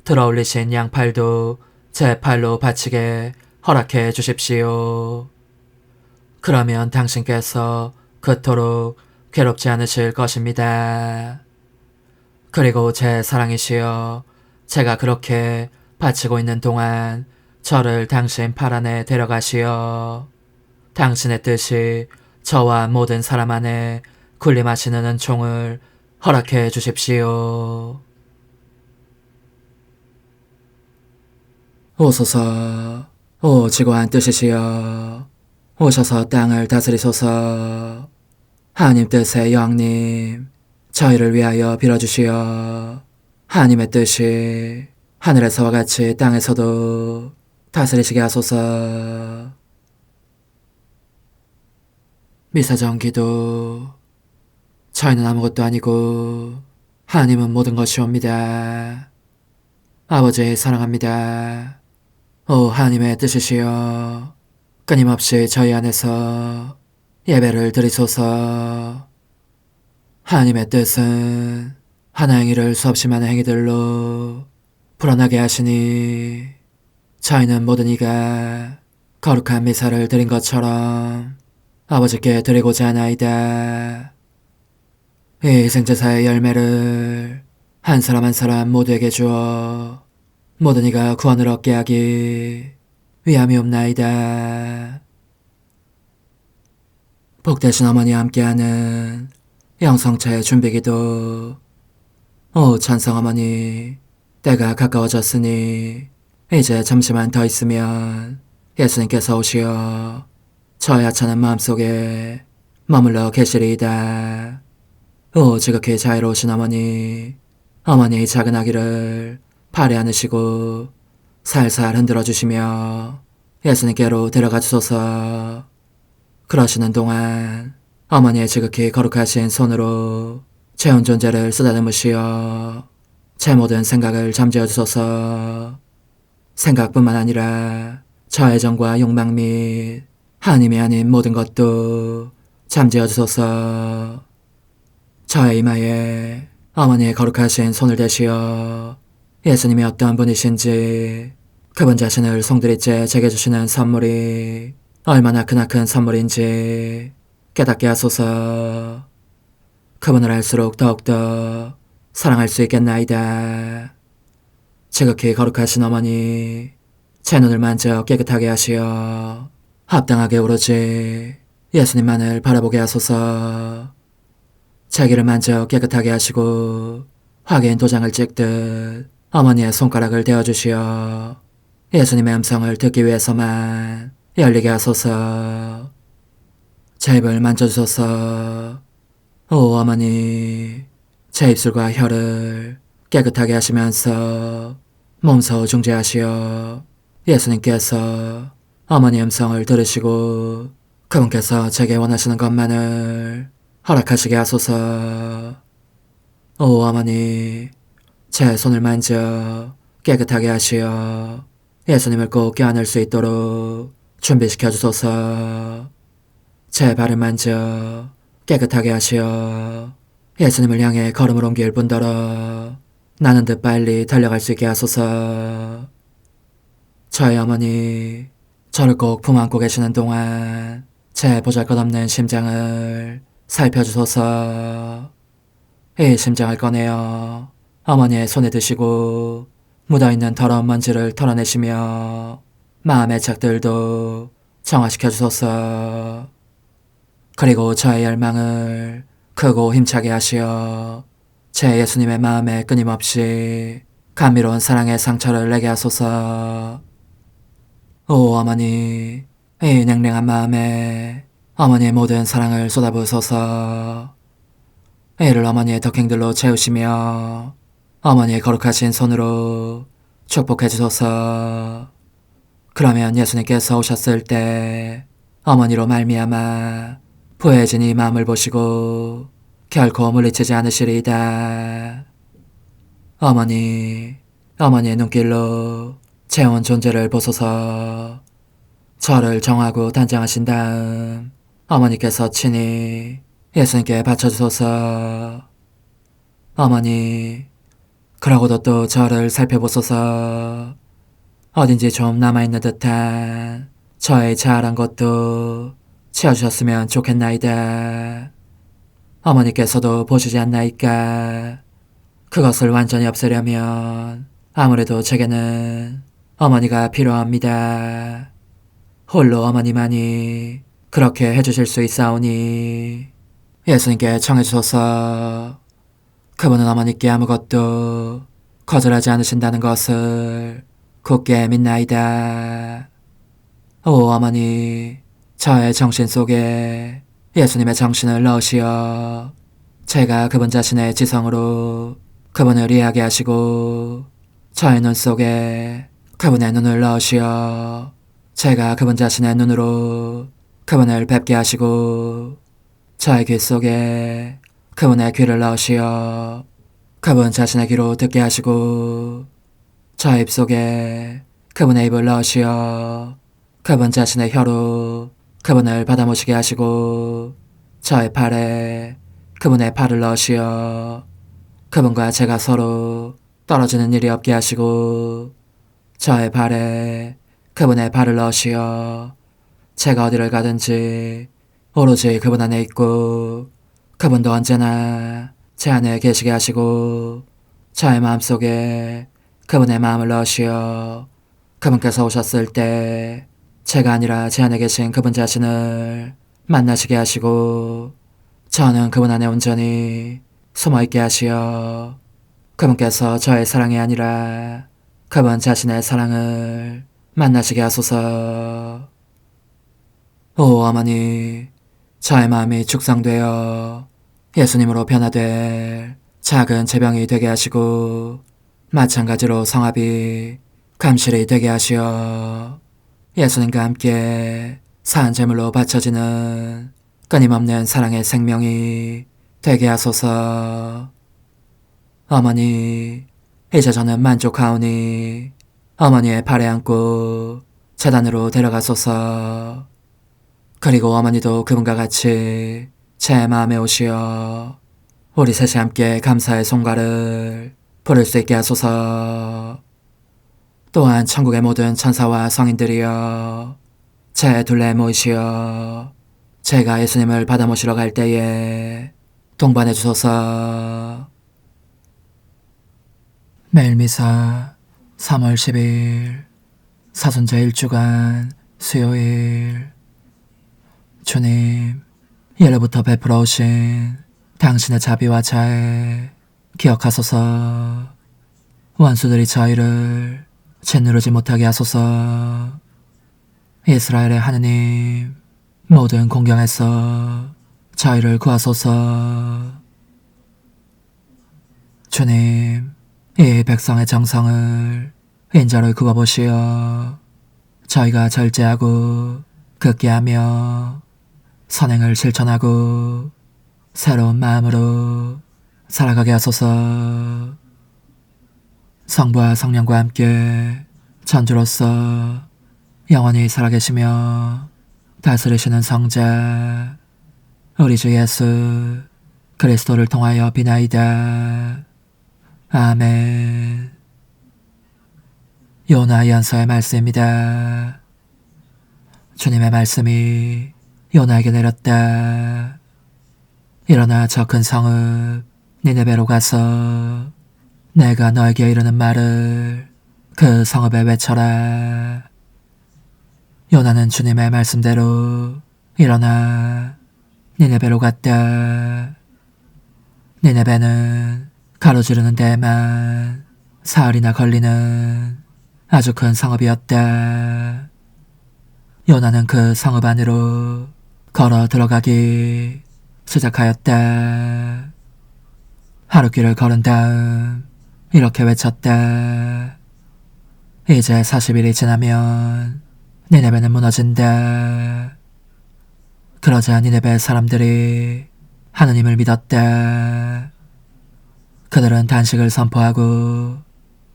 들어올리신 양팔도 제 팔로 받치게 허락해 주십시오. 그러면 당신께서 그토록 괴롭지 않으실 것입니다. 그리고 제 사랑이시여, 제가 그렇게 바치고 있는 동안 저를 당신 팔 안에 데려가시어 당신의 뜻이 저와 모든 사람 안에 군림하시는 은총을 허락해 주십시오. 오소서, 오 지고한 뜻이시여, 오셔서 땅을 다스리소서. 하나님 뜻의 여왕님, 저희를 위하여 빌어주시어 하나님의 뜻이 하늘에서와 같이 땅에서도 다스리시게 하소서. 미사정 기도. 저희는 아무것도 아니고 하나님은 모든 것이옵니다. 아버지 사랑합니다. 오 하나님의 뜻이시여, 끊임없이 저희 안에서 예배를 드리소서. 하나님의 뜻은 하나의 일을 수없이 많은 행위들로 불어나게 하시니 저희는 모든 이가 거룩한 미사를 드린 것처럼 아버지께 드리고자 하나이다. 이 희생제사의 열매를 한 사람 한 사람 모두에게 주어 모든 이가 구원을 얻게 하기 위함이옵나이다. 복되신 어머니와 함께하는 영성차의 준비기도. 오 찬성 어머니, 때가 가까워졌으니 이제 잠시만 더 있으면 예수님께서 오시어 저의 하찮은 마음속에 머물러 계시리이다. 오 지극히 자유로우신 어머니, 어머니의 작은 아기를 팔에 안으시고 살살 흔들어 주시며 예수님께로 데려가 주소서. 그러시는 동안 어머니의 지극히 거룩하신 손으로 제 온 존재를 쓰다듬으시어 제 모든 생각을 잠재워 주소서. 생각뿐만 아니라 저의 정과 욕망 및 하나님이 아닌 모든 것도 잠재워 주소서. 저의 이마에 어머니의 거룩하신 손을 대시어 예수님이 어떤 분이신지, 그분 자신을 송두리째 제게 주시는 선물이 얼마나 크나큰 선물인지 깨닫게 하소서. 그분을 알수록 더욱더 사랑할 수 있겠나이다. 지극히 거룩하신 어머니, 제 눈을 만져 깨끗하게 하시어 합당하게 오로지 예수님만을 바라보게 하소서. 제 귀를 만져 깨끗하게 하시고 확인 도장을 찍듯 어머니의 손가락을 대어주시어 예수님의 음성을 듣기 위해서만 열리게 하소서. 제 입을 만져주소서. 오 어머니, 제 입술과 혀를 깨끗하게 하시면서 몸소 중재하시어 예수님께서 어머니의 음성을 들으시고 그분께서 제게 원하시는 것만을 허락하시게 하소서. 오 어머니, 제 손을 만져 깨끗하게 하시어 예수님을 꼭 껴안을 수 있도록 준비시켜 주소서. 제 발을 만져 깨끗하게 하시어 예수님을 향해 걸음을 옮길 뿐더러 나는 듯 빨리 달려갈 수 있게 하소서. 저의 어머니, 저를 꼭 품안고 계시는 동안 제 보잘것없는 심장을 살펴주소서. 이 심장을 꺼내어 어머니의 손에 드시고 묻어있는 더러운 먼지를 털어내시며 마음의 착들도 정화시켜 주소서. 그리고 저의 열망을 크고 힘차게 하시어 제 예수님의 마음에 끊임없이 감미로운 사랑의 상처를 내게 하소서. 오 어머니, 이 냉랭한 마음에 어머니의 모든 사랑을 쏟아부으소서. 이를 어머니의 덕행들로 채우시며 어머니의 거룩하신 손으로 축복해 주소서. 그러면 예수님께서 오셨을 때 어머니로 말미암아 부해진 이 마음을 보시고 결코 물리치지 않으시리이다. 어머니, 어머니의 눈길로 제 온 존재를 보소서. 저를 정하고 단장하신 다음 어머니께서 친히 예수님께 바쳐주소서. 어머니, 그러고도 또 저를 살펴보소서. 어딘지 좀 남아있는 듯한 저의 자아란 것도 채워주셨으면 좋겠나이다. 어머니께서도 보시지 않나이까? 그것을 완전히 없애려면 아무래도 제게는 어머니가 필요합니다. 홀로 어머니만이 그렇게 해주실 수 있사오니 예수님께 청해주소서. 그분은 어머니께 아무것도 거절하지 않으신다는 것을 굳게 믿나이다. 오 어머니, 저의 정신 속에 예수님의 정신을 넣으시어 제가 그분 자신의 지성으로 그분을 이해하게 하시고 저의 눈 속에 그분의 눈을 넣으시어 제가 그분 자신의 눈으로 그분을 뵙게 하시고 저의 귀 속에 그분의 귀를 넣으시어 그분 자신의 귀로 듣게 하시고 저의 입 속에 그분의 입을 넣으시어 그분 자신의 혀로 그분을 받아모시게 하시고 저의 팔에 그분의 팔을 넣으시어 그분과 제가 서로 떨어지는 일이 없게 하시고 저의 발에 그분의 발을 넣으시어 제가 어디를 가든지 오로지 그분 안에 있고 그분도 언제나 제 안에 계시게 하시고 저의 마음속에 그분의 마음을 넣으시어 그분께서 오셨을 때 제가 아니라 제 안에 계신 그분 자신을 만나시게 하시고 저는 그분 안에 온전히 숨어있게 하시어 그분께서 저의 사랑이 아니라 그분 자신의 사랑을 만나시게 하소서. 오 어머니, 저의 마음이 축성되어 예수님으로 변화될 작은 제병이 되게 하시고 마찬가지로 성합이 감실이 되게 하시어 예수님과 함께 산 제물로 바쳐지는 끊임없는 사랑의 생명이 되게 하소서. 어머니, 이제 저는 만족하오니 어머니의 발에 안고 제단으로 데려가소서. 그리고 어머니도 그분과 같이 제 마음에 오시어 우리 셋이 함께 감사의 송가를 부를 수 있게 하소서. 또한 천국의 모든 천사와 성인들이여 제 둘레에 모이시어 제가 예수님을 받아 모시러 갈 때에 동반해 주소서. 매일미사 3월 10일 사순절 1주간 수요일. 주님, 예로부터 베풀어 오신 당신의 자비와 자애 기억하소서. 원수들이 저희를 짓누르지 못하게 하소서. 이스라엘의 하느님, 모든 공경에서 저희를 구하소서. 주님, 이 백성의 정성을 인자로 굽어보시어 저희가 절제하고 극기하며 선행을 실천하고 새로운 마음으로 살아가게 하소서. 성부와 성령과 함께 전주로서 영원히 살아계시며 다스리시는 성자 우리 주 예수 그리스도를 통하여 비나이다. 아멘. 요나연서의 말씀입니다. 주님의 말씀이 요나에게 내렸다. 일어나 저 큰 성읍 니네베로 가서 내가 너에게 이르는 말을 그 성읍에 외쳐라. 요나는 주님의 말씀대로 일어나 니네베로 갔다. 니네베는 가로지르는 데에만 사흘이나 걸리는 아주 큰 성읍이었다. 요나는 그 성읍 안으로 걸어 들어가기 시작하였다. 하루길을 걸은 다음 이렇게 외쳤다. 이제 40일이 지나면 니네베는 무너진다. 그러자 니네베 사람들이 하느님을 믿었다. 그들은 단식을 선포하고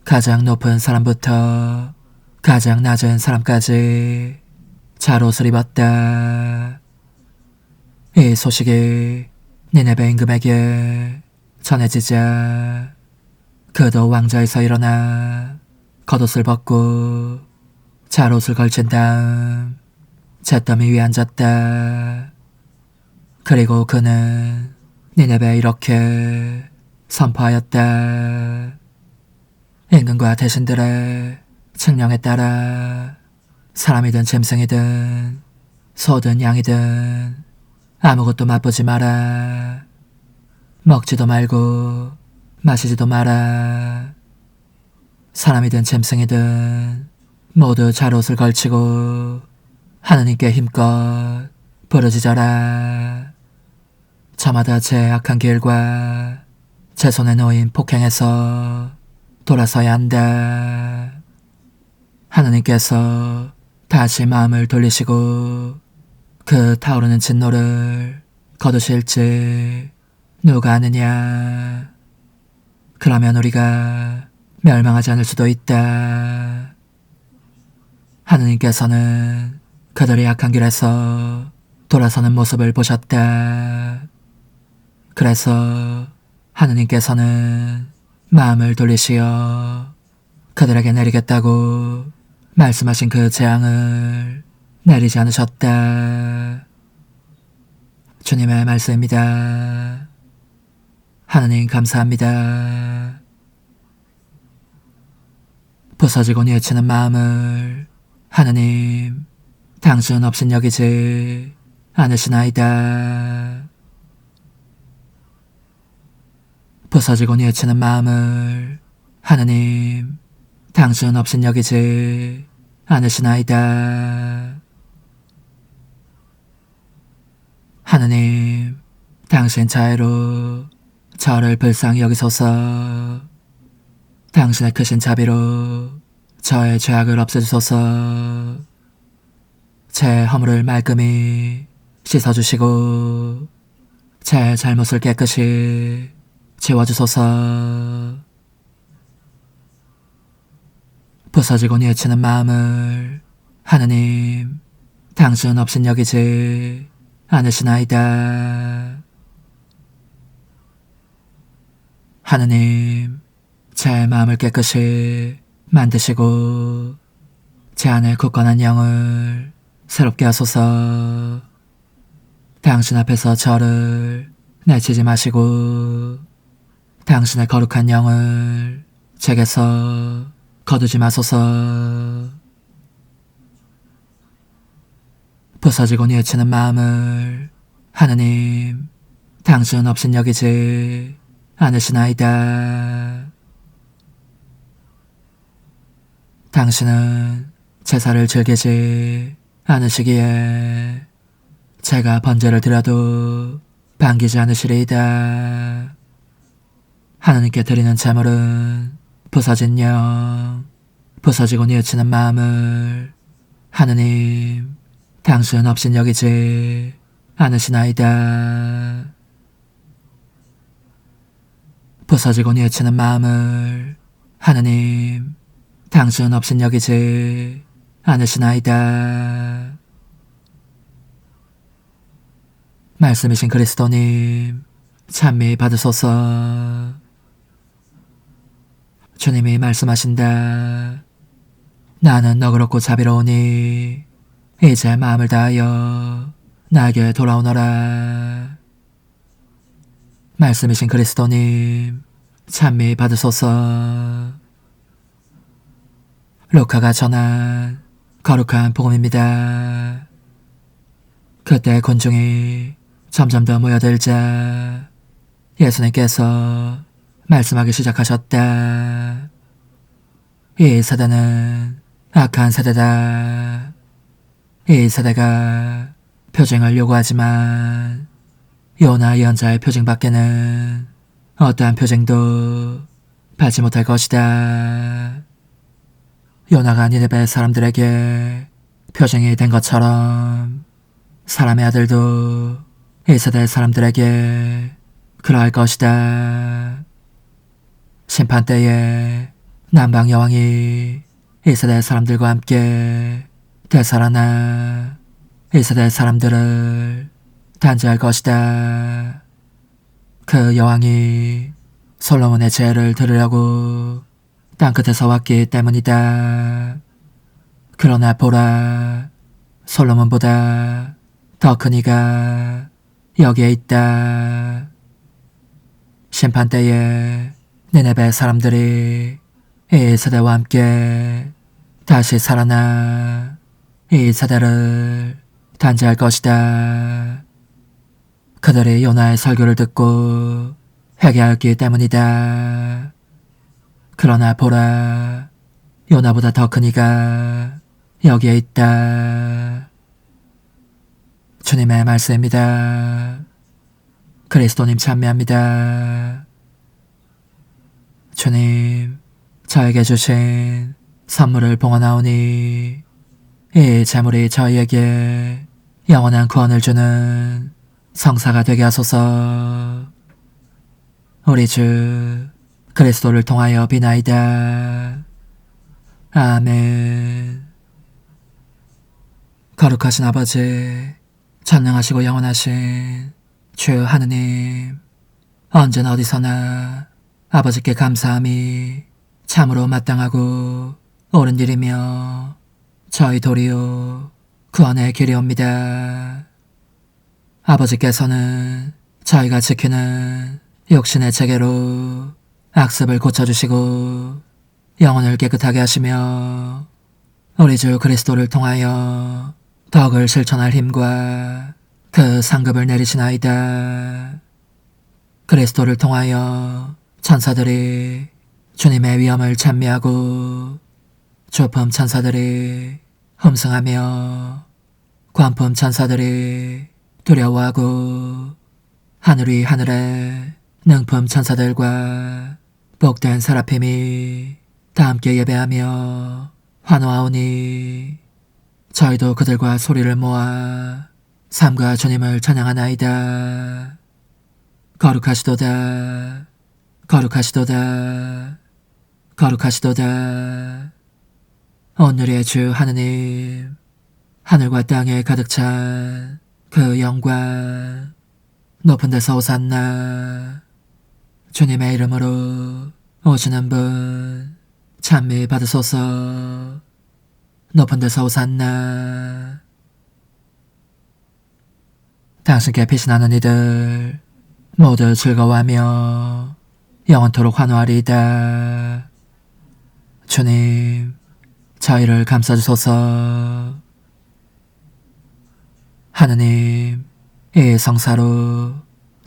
가장 높은 사람부터 가장 낮은 사람까지 잣옷을 입었다. 이 소식이 니네베 임금에게 전해지자 그도 왕좌에서 일어나 겉옷을 벗고 잣옷을 걸친 다음 잿더미 위에 앉았다. 그리고 그는 니네베에 이렇게 선포하였다. 임금과 대신들의 칙령에 따라 사람이든 짐승이든 소든 양이든 아무것도 맛보지 마라. 먹지도 말고 마시지도 마라. 사람이든 짐승이든 모두 잣옷을 걸치고 하느님께 힘껏 부르짖어라. 저마다 제 악한 길과 제 손에 놓인 폭행에서 돌아서야 한다. 하느님께서 다시 마음을 돌리시고 그 타오르는 진노를 거두실지 누가 아느냐. 그러면 우리가 멸망하지 않을 수도 있다. 하느님께서는 그들이 악한 길에서 돌아서는 모습을 보셨다. 그래서 하느님께서는 마음을 돌리시어 그들에게 내리겠다고 말씀하신 그 재앙을 내리지 않으셨다. 주님의 말씀입니다. 하느님 감사합니다. 부서지고 뉘우치는 마음을 하느님 당신 없인 여기지 않으시나이다. 부서지고 뉘우치는 마음을 하느님 당신 없인 여기지 않으시나이다. 하느님 당신 자애로 저를 불쌍히 여기소서. 당신의 크신 자비로 저의 죄악을 없애주소서. 제 허물을 말끔히 씻어주시고 제 잘못을 깨끗이 지워주소서. 부서지고 뉘우치는 마음을 하느님 당신 없인 여기지 않으시나이다. 하느님 제 마음을 깨끗이 만드시고 제 안에 굳건한 영을 새롭게 하소서. 당신 앞에서 저를 내치지 마시고 당신의 거룩한 영을 제게서 거두지 마소서. 부서지고 뉘우치는 마음을 하느님 당신 없인 여기지 않으시나이다. 당신은 제사를 즐기지 않으시기에 제가 번제를 드려도 반기지 않으시리이다. 하느님께 드리는 제물은 부서진 영, 부서지고 뉘우치는 마음을 하느님 당신 없인 여기지 않으시나이다. 부서지고 뉘우치는 마음을 하느님 당신 없인 여기지 않으시나이다. 말씀이신 그리스도님 찬미 받으소서. 주님이 말씀하신다. 나는 너그럽고 자비로우니 이제 마음을 다하여 나에게 돌아오너라. 말씀이신 그리스도님 찬미 받으소서. 루카가 전한 거룩한 복음입니다. 그때 군중이 점점 더 모여들자 예수님께서 말씀하기 시작하셨다. 이 세대는 악한 세대다. 이 세대가 표징을 요구하지만 요나 예언자의 표징 밖에는 어떠한 표징도 받지 못할 것이다. 요나가 니느베 사람들에게 표징이 된 것처럼 사람의 아들도 이 세대 사람들에게 그러할 것이다. 심판 때에 남방 여왕이 이 세대 사람들과 함께 되살아나 이 세대 사람들을 단죄할 것이다. 그 여왕이 솔로몬의 죄를 들으려고 땅끝에서 왔기 때문이다. 그러나 보라, 솔로몬보다 더 큰 이가 여기에 있다. 심판 때에 니느베 사람들이 이 세대와 함께 다시 살아나 이 세대를 단죄할 것이다. 그들이 요나의 설교를 듣고 회개하였기 때문이다. 그러나 보라, 요나보다 더 큰 이가 여기에 있다. 주님의 말씀입니다. 그리스도님 찬미합니다. 주님, 저에게 주신 선물을 봉헌하오니 이 재물이 저희에게 영원한 구원을 주는 성사가 되게 하소서. 우리 주 그리스도를 통하여 비나이다. 아멘. 거룩하신 아버지, 전능하시고 영원하신 주 하느님, 언제나 어디서나 아버지께 감사함이 참으로 마땅하고 옳은 일이며 저희 도리요 구원의 길이옵니다. 아버지께서는 저희가 지키는 육신의 체계로 악습을 고쳐주시고 영혼을 깨끗하게 하시며 우리 주 그리스도를 통하여 덕을 실천할 힘과 그 상급을 내리시나이다. 그리스도를 통하여 천사들이 주님의 위엄을 찬미하고 조품 천사들이 흠승하며 관품 천사들이 두려워하고 하늘 위 하늘에 능품 천사들과 복된 세라핌이 다 함께 예배하며 환호하오니 저희도 그들과 소리를 모아 삼가 주님을 찬양하나이다. 거룩하시도다. 거룩하시도다. 거룩하시도다. 오늘의 주 하느님, 하늘과 땅에 가득 찬 그 영광, 높은 데서 오산나. 주님의 이름으로 오시는 분 찬미 받으소서. 높은 데서 오산나. 당신께 피신하는 이들 모두 즐거워하며 영원토록 환호하리이다. 주님, 저희를 감싸주소서. 하느님, 이 성사로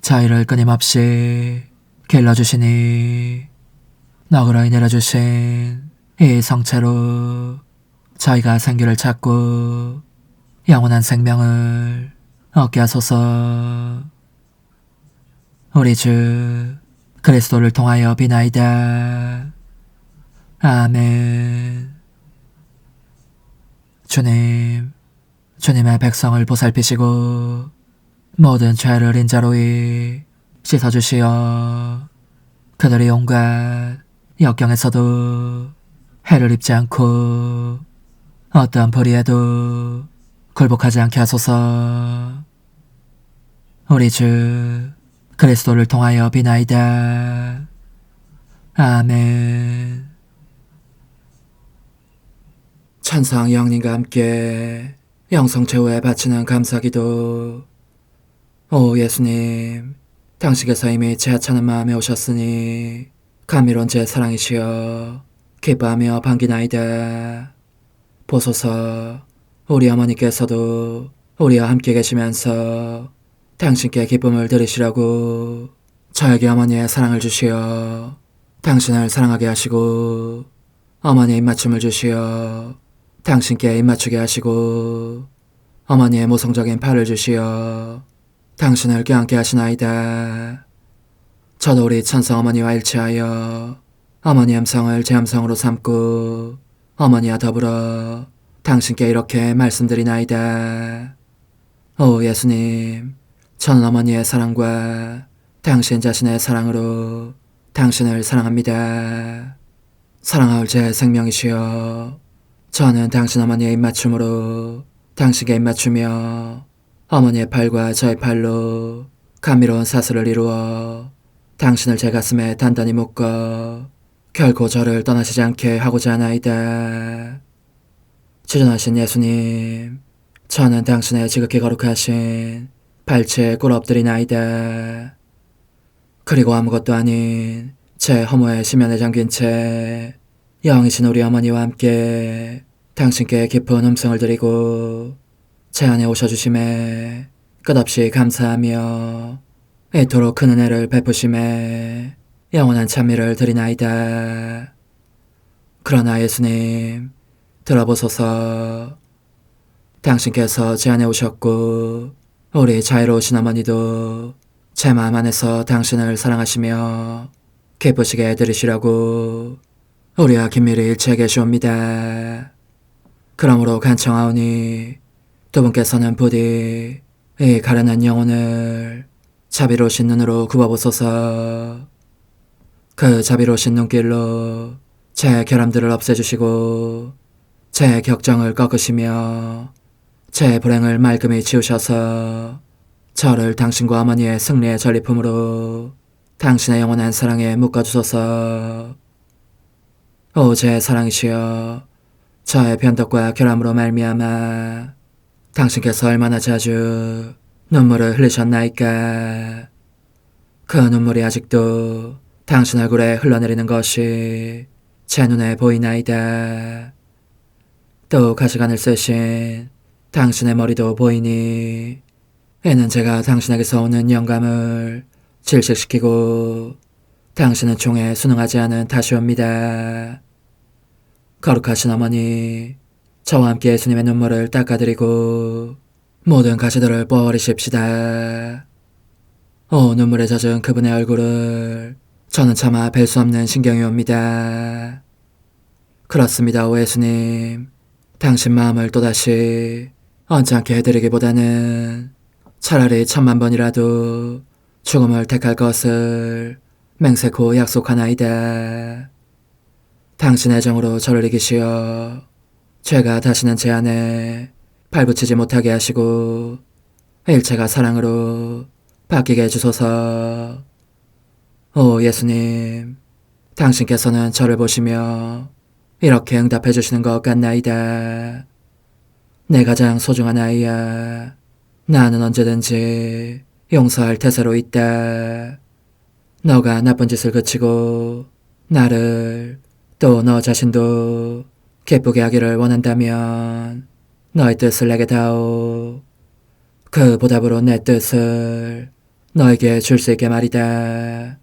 저희를 끊임없이 길러주시니 너그러이 내려주신 이 성체로 저희가 생기를 찾고 영원한 생명을 얻게 하소서. 우리 주 그리스도를 통하여 비나이다. 아멘. 주님, 주님의 백성을 보살피시고 모든 죄를 인자로이 씻어주시어 그들이 온갖 역경에서도 해를 입지 않고 어떤 불의에도 굴복하지 않게 하소서. 우리 주 그리스도를 통하여 비나이다. 아멘. 천상 영님과 함께 영성 최후에 바치는 감사기도. 오 예수님, 당신께서 이미 제 하찮은 마음에 오셨으니 감미로운 제 사랑이시여 기뻐하며 반기나이다. 보소서, 우리 어머니께서도 우리와 함께 계시면서 당신께 기쁨을 드리시라고 저에게 어머니의 사랑을 주시어 당신을 사랑하게 하시고 어머니의 입맞춤을 주시어 당신께 입맞추게 하시고 어머니의 모성적인 팔을 주시어 당신을 껴안게 하시나이다. 저도 우리 천성 어머니와 일치하여 어머니 음성을 제 음성으로 삼고 어머니와 더불어 당신께 이렇게 말씀드리나이다. 오 예수님, 저는 어머니의 사랑과 당신 자신의 사랑으로 당신을 사랑합니다. 사랑하올 제 생명이시여, 저는 당신 어머니의 입맞춤으로 당신께 입맞추며 어머니의 팔과 저의 팔로 감미로운 사슬을 이루어 당신을 제 가슴에 단단히 묶어 결코 저를 떠나시지 않게 하고자 하나이다. 지존하신 예수님, 저는 당신의 지극히 거룩하신 발치에 꿇어 엎드리나이다. 그리고 아무것도 아닌 제 허무의 심연에 잠긴 채 영이신 우리 어머니와 함께 당신께 깊은 음성을 드리고 제 안에 오셔주심에 끝없이 감사하며 이토록 큰 은혜를 베푸심에 영원한 찬미를 드리나이다. 그러나 예수님, 들어보소서. 당신께서 제 안에 오셨고 우리 자유로우신 어머니도 제 마음 안에서 당신을 사랑하시며 기쁘시게 해드리시라고 우리와 긴밀히 일치해 계시옵니다. 그러므로 간청하오니 두 분께서는 부디 이 가련한 영혼을 자비로우신 눈으로 굽어보소서. 그 자비로우신 눈길로 제 결함들을 없애주시고 제 격정을 꺾으시며 제 불행을 말끔히 지우셔서 저를 당신과 어머니의 승리의 전리품으로 당신의 영원한 사랑에 묶어주소서. 오 제 사랑이시여, 저의 변덕과 결함으로 말미암아 당신께서 얼마나 자주 눈물을 흘리셨나이까. 그 눈물이 아직도 당신 얼굴에 흘러내리는 것이 제 눈에 보이나이다. 또 가시관을 쓰신 당신의 머리도 보이니 이는 제가 당신에게서 오는 영감을 질식시키고 당신은 총에 순응하지 않은 탓이옵니다. 거룩하신 어머니, 저와 함께 예수님의 눈물을 닦아드리고 모든 가시들을 뽑아버리십시다. 오 눈물에 젖은 그분의 얼굴을 저는 차마 뵐 수 없는 신경이 옵니다. 그렇습니다, 오 예수님. 당신 마음을 또다시 언짢게 해드리기보다는 차라리 10,000,000번이라도 죽음을 택할 것을 맹세코 약속하나이다. 당신의 정으로 저를 이기시어 죄가 다시는 제 안에 발붙이지 못하게 하시고 일체가 사랑으로 바뀌게 해주소서. 오 예수님, 당신께서는 저를 보시며 이렇게 응답해 주시는 것 같나이다. 내 가장 소중한 아이야, 나는 언제든지 용서할 태세로 있다. 너가 나쁜 짓을 그치고 나를 또 너 자신도 기쁘게 하기를 원한다면 너의 뜻을 내게 다오. 그 보답으로 내 뜻을 너에게 줄 수 있게 말이다.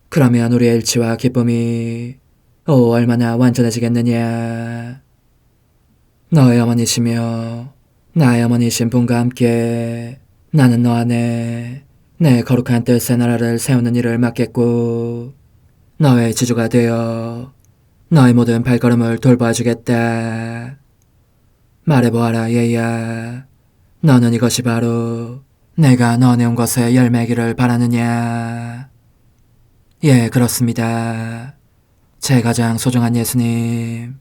그러면 우리의 일치와 기쁨이 얼마나 완전해지겠느냐. 너의 어머니시며 나의 어머니신 분과 함께 나는 너 안에 내 거룩한 뜻의 나라를 세우는 일을 맡겠고 너의 지주가 되어 너의 모든 발걸음을 돌봐주겠다. 말해보아라 얘야, 너는 이것이 바로 내가 너 내온 것의 열매기를 바라느냐. 예, 그렇습니다. 제 가장 소중한 예수님,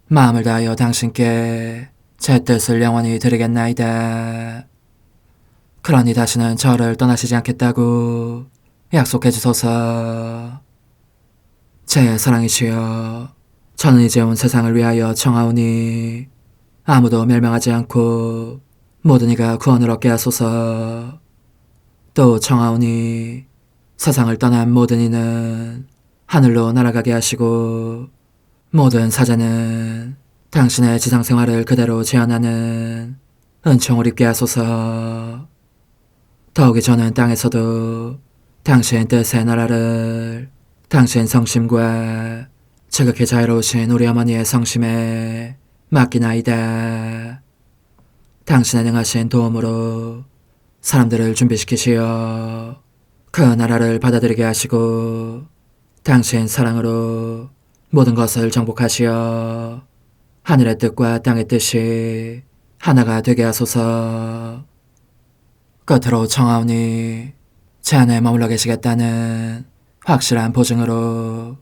마음을 다하여 당신께 제 뜻을 영원히 드리겠나이다. 그러니 다시는 저를 떠나시지 않겠다고 약속해 주소서. 제 사랑이시여, 저는 이제 온 세상을 위하여 청하오니 아무도 멸망하지 않고 모든 이가 구원을 얻게 하소서. 또 청하오니 세상을 떠난 모든 이는 하늘로 날아가게 하시고 모든 사자는 당신의 지상생활을 그대로 재현하는 은총을 입게 하소서. 더욱이 저는 땅에서도 당신 뜻의 나라를 당신 성심과 지극히 자유로우신 우리 어머니의 성심에 맡기나이다. 당신의 능하신 도움으로 사람들을 준비시키시어 그 나라를 받아들이게 하시고 당신 사랑으로 모든 것을 정복하시어 하늘의 뜻과 땅의 뜻이 하나가 되게 하소서. 끝으로 청하오니 제 안에 머물러 계시겠다는 확실한 보증으로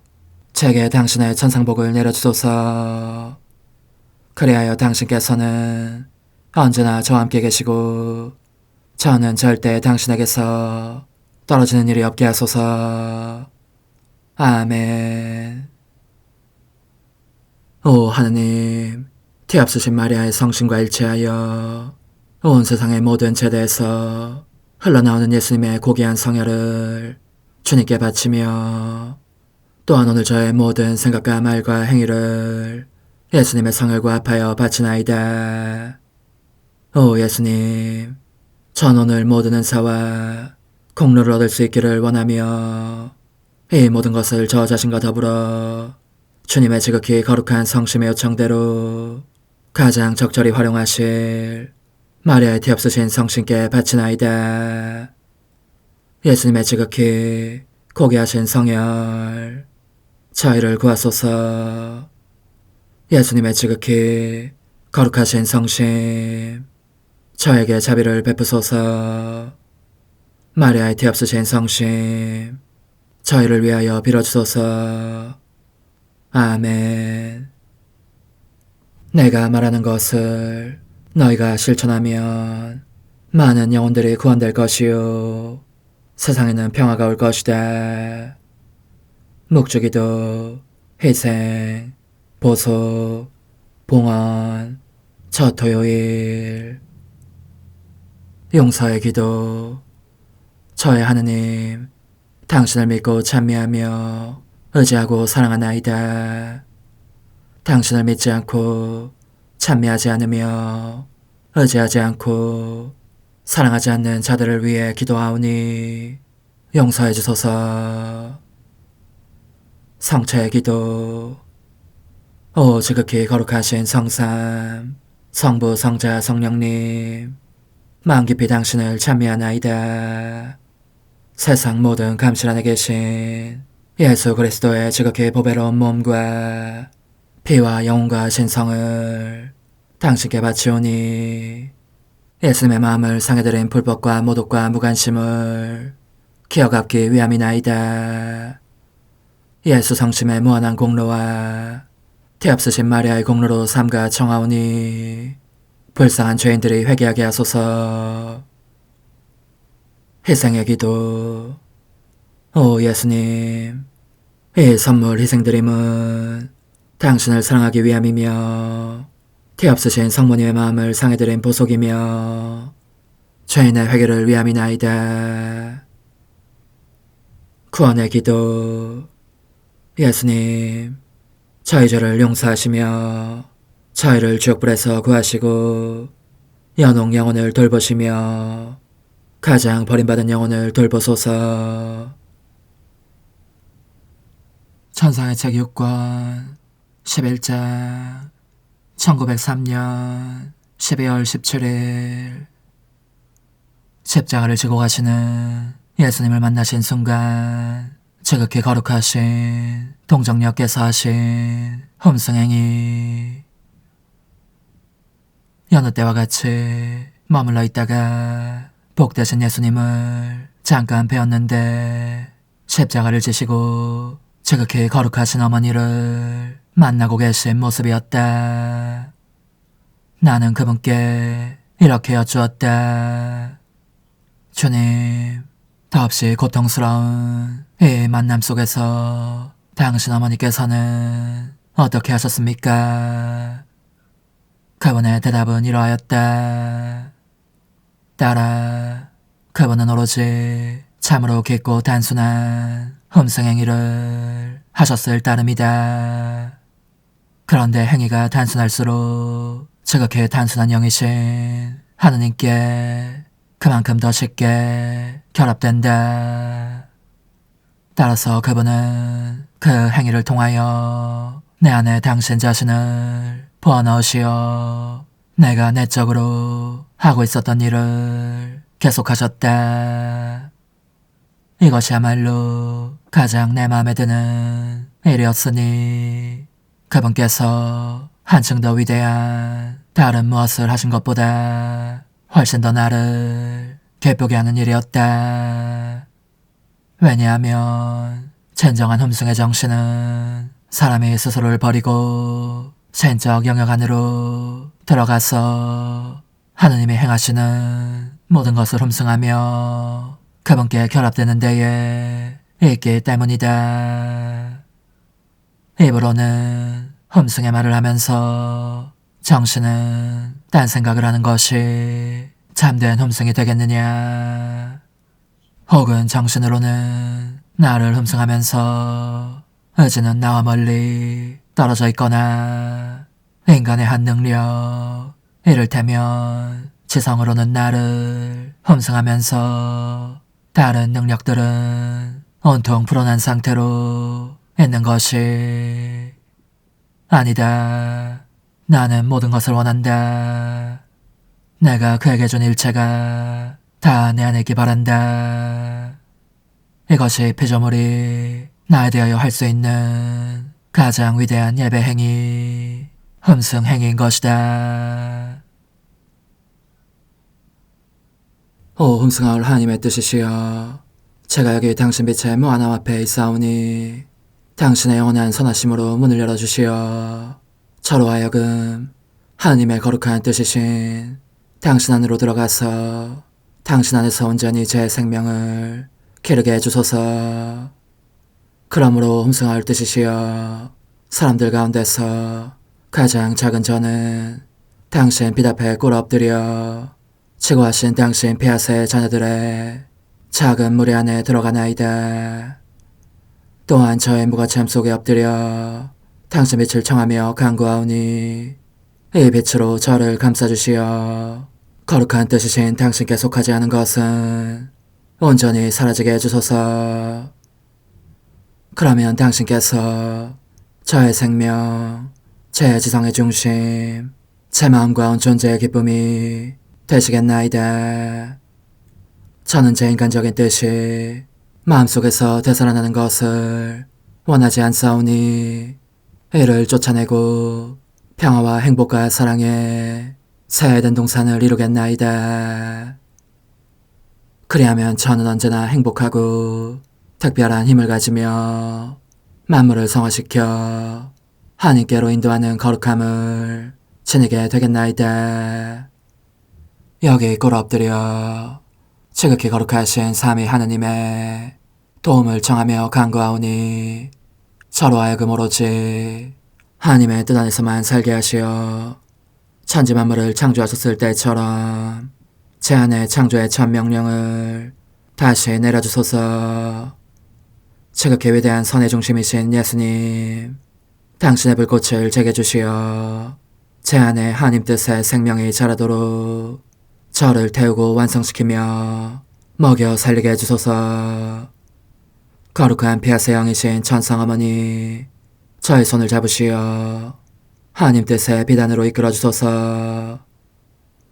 제게 당신의 천상복을 내려주소서. 그리하여 당신께서는 언제나 저와 함께 계시고 저는 절대 당신에게서 떨어지는 일이 없게 하소서. 아멘. 오 하느님, 티없으신 마리아의 성신과 일치하여 온 세상의 모든 제대에서 흘러나오는 예수님의 고귀한 성혈을 주님께 바치며 또한 오늘 저의 모든 생각과 말과 행위를 예수님의 성혈과 합하여 바치나이다. 오 예수님, 전 오늘 모든 은사와 공로를 얻을 수 있기를 원하며 이 모든 것을 저 자신과 더불어 주님의 지극히 거룩한 성심의 요청대로 가장 적절히 활용하실 마리아의 티없으신 성신께 바치나이다. 예수님의 지극히 고귀하신 성혈, 저희를 구하소서. 예수님의 지극히 거룩하신 성심, 저에게 자비를 베푸소서. 마리아의 티없으신 성심, 저희를 위하여 빌어주소서. 아멘. 내가 말하는 것을 너희가 실천하면 많은 영혼들이 구원될 것이요 세상에는 평화가 올 것이다. 묵주기도, 희생, 보속, 봉헌, 첫 토요일. 용서의 기도. 저의 하느님, 당신을 믿고 찬미하며 의지하고 사랑하나이다. 당신을 믿지 않고 찬미하지 않으며 의지하지 않고 사랑하지 않는 자들을 위해 기도하오니 용서해 주소서. 성체의 기도. 오 지극히 거룩하신 성삼, 성부, 성자, 성령님, 마음 깊이 당신을 찬미하나이다. 세상 모든 감실 안에 계신 예수 그리스도의 지극히 보배로운 몸과 피와 영혼과 신성을 당신께 바치오니 예수님의 마음을 상해드린 불법과 모독과 무관심을 기어갚기 위함이나이다. 예수 성심의 무한한 공로와 태없으신 마리아의 공로로 삼가 청하오니 불쌍한 죄인들이 회개하게 하소서. 희생의 기도. 오 예수님, 이 선물 희생드림은 당신을 사랑하기 위함이며 태없으신 성모님의 마음을 상해드린 보속이며 죄인의 회개를 위함이나이다. 구원의 기도. 예수님, 저희 죄를 용서하시며 저희를 지옥불에서 구하시고 연옥 영혼을 돌보시며 가장 버림받은 영혼을 돌보소서. 천상의 책 6권 11장 1903년 12월 17일 십자가를 지고 가시는 예수님을 만나신 순간 지극히 거룩하신 동정녀께서 하신 흠승행위. 여느 때와 같이 머물러 있다가 복되신 예수님을 잠깐 뵈었는데 십자가를 지시고 지극히 거룩하신 어머니를 만나고 계신 모습이었다. 나는 그분께 이렇게 여쭈었다. 주님, 더없이 고통스러운 이 만남 속에서 당신 어머니께서는 어떻게 하셨습니까? 그분의 대답은 이러하였다. 딸아, 그분은 오로지 참으로 깊고 단순한 흠승행위를 하셨을 따름이다. 그런데 행위가 단순할수록 지극히 단순한 영이신 하느님께 그만큼 더 쉽게 결합된다. 따라서 그분은 그 행위를 통하여 내 안에 당신 자신을 부어넣으시어 내가 내적으로 하고 있었던 일을 계속하셨다. 이것이야말로 가장 내 마음에 드는 일이었으니 그분께서 한층 더 위대한 다른 무엇을 하신 것보다 훨씬 더 나를 기쁘게 하는 일이었다. 왜냐하면 진정한 흠승의 정신은 사람이 스스로를 버리고 신적 영역 안으로 들어가서 하느님이 행하시는 모든 것을 흠승하며 그분께 결합되는 데에 있기 때문이다. 입으로는 흠승의 말을 하면서 정신은 딴 생각을 하는 것이 참된 흠승이 되겠느냐? 혹은 정신으로는 나를 흠승하면서 의지는 나와 멀리 떨어져 있거나 인간의 한 능력, 이를테면 지성으로는 나를 흠승하면서 다른 능력들은 온통 불어난 상태로 있는 것이 아니다. 나는 모든 것을 원한다. 내가 그에게 준 일체가 다 내 안에 있기 바란다. 이것이 피조물이 나에 대하여 할 수 있는 가장 위대한 예배 행위, 흠승 행위인 것이다. 오 흠승하올 하나님의 뜻이시여, 제가 여기 당신 빛의 무한함 앞에 있사오니 당신의 영원한 선하심으로 문을 열어주시어 저로 하여금 하나님의 거룩한 뜻이신 당신 안으로 들어가서 당신 안에서 온전히 제 생명을 기르게 해주소서. 그러므로 홈승할 뜻이시여 사람들 가운데서 가장 작은 저는 당신 빛 앞에 꿇어 엎드려 지고하신 당신 폐하세 자녀들의 작은 무리 안에 들어가나이다. 또한 저의 무거참 속에 엎드려 당신 빛을 청하며 간구하오니 이 빛으로 저를 감싸주시어 거룩한 뜻이신 당신께 속하지 않은 것은 온전히 사라지게 해주소서. 그러면 당신께서 저의 생명, 제 지성의 중심, 제 마음과 온 존재의 기쁨이 되시겠나이다. 저는 제 인간적인 뜻이 마음속에서 되살아나는 것을 원하지 않사오니 이를 쫓아내고 평화와 행복과 사랑의 새 에덴 동산을 이루겠나이다. 그리하면 저는 언제나 행복하고 특별한 힘을 가지며 만물을 성화시켜 하나님께로 인도하는 거룩함을 지니게 되겠나이다. 여기 꿇어 엎드려 지극히 거룩하신 삼위 하느님의 도움을 청하며 간구하오니 저로 하여금 오로지 하나님의 뜻 안에서만 살게 하시어 천지 만물을 창조하셨을 때처럼 제 안에 창조의 첫 명령을 다시 내려주소서. 지극히 위대한 선의 중심이신 예수님, 당신의 불꽃을 제게 주시어 제 안에 하나님 뜻의 생명이 자라도록 저를 태우고 완성시키며 먹여 살리게 해주소서. 거룩한 피아세 영이신 천상어머니, 저의 손을 잡으시어 하나님 뜻의 비단으로 이끌어주소서.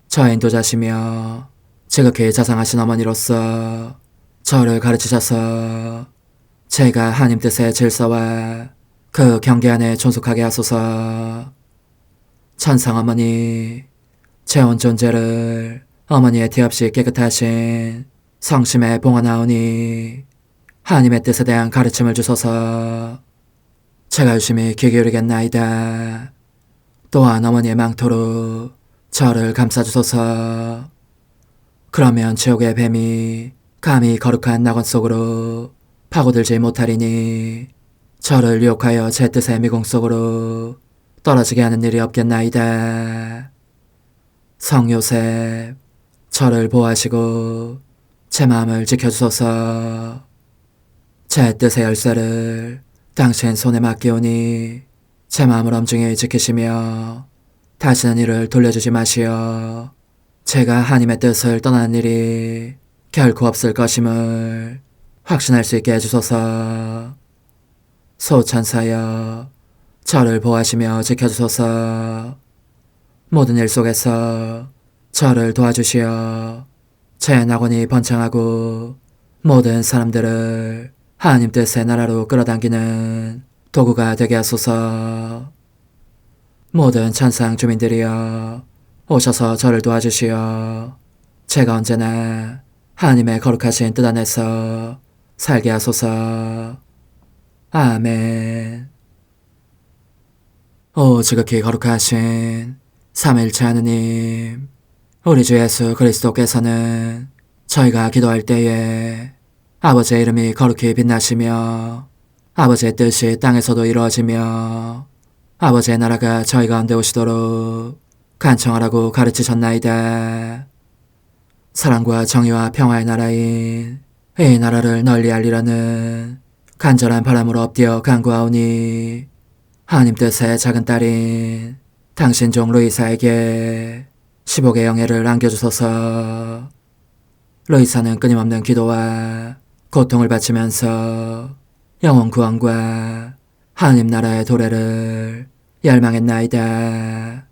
저의 인도자시며 지극히 자상하신 어머니로서 저를 가르치셔서 제가 하나님 뜻의 질서와 그 경계 안에 존속하게 하소서. 천상어머니, 제 온 존재를 어머니의 티 없이 깨끗하신 성심에 봉헌하오니 하나님의 뜻에 대한 가르침을 주소서. 제가 열심히 귀 기울이겠나이다. 또한 어머니의 망토로 저를 감싸주소서. 그러면 지옥의 뱀이 감히 거룩한 낙원 속으로 파고들지 못하리니 저를 유혹하여 제 뜻의 미궁 속으로 떨어지게 하는 일이 없겠나이다. 성 요셉, 저를 보호하시고 제 마음을 지켜주소서. 제 뜻의 열쇠를 당신 손에 맡기오니 제 마음을 엄중히 지키시며 다시는 이를 돌려주지 마시어 제가 하나님의 뜻을 떠나는 일이 결코 없을 것임을 확신할 수 있게 해주소서. 소천사여, 저를 보호하시며 지켜주소서. 모든 일 속에서 저를 도와주시어 제 낙원이 번창하고 모든 사람들을 하나님 뜻의 나라로 끌어당기는 도구가 되게 하소서. 모든 천상 주민들이여 오셔서 저를 도와주시어 제가 언제나 하나님의 거룩하신 뜻 안에서 살게 하소서. 아멘. 오 지극히 거룩하신 삼일체 하느님, 우리 주 예수 그리스도께서는 저희가 기도할 때에 아버지의 이름이 거룩히 빛나시며 아버지의 뜻이 땅에서도 이루어지며 아버지의 나라가 저희 가운데 오시도록 간청하라고 가르치셨나이다. 사랑과 정의와 평화의 나라인 이 나라를 널리 알리라는 간절한 바람으로 엎드려 간구하오니 하나님 뜻의 작은 딸인 당신 종 루이사에게 15개 영예를 안겨주소서. 루이사는 끊임없는 기도와 고통을 바치면서 영혼 구원과 하나님 나라의 도래를 열망했나이다.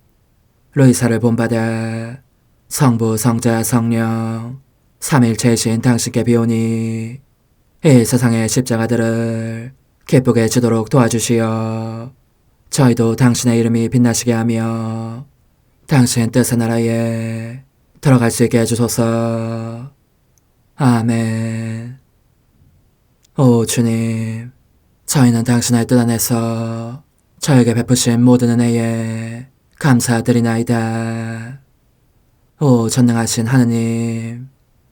루이사를 본받아 성부, 성자, 성령 삼일체이신 당신께 비오니 이 세상의 십자가들을 기쁘게 지도록 도와주시어 저희도 당신의 이름이 빛나시게 하며 당신 뜻의 나라에 들어갈 수 있게 해주소서. 아멘. 오 주님, 저희는 당신의 뜻 안에서 저에게 베푸신 모든 은혜에 감사드리나이다. 오 전능하신 하느님,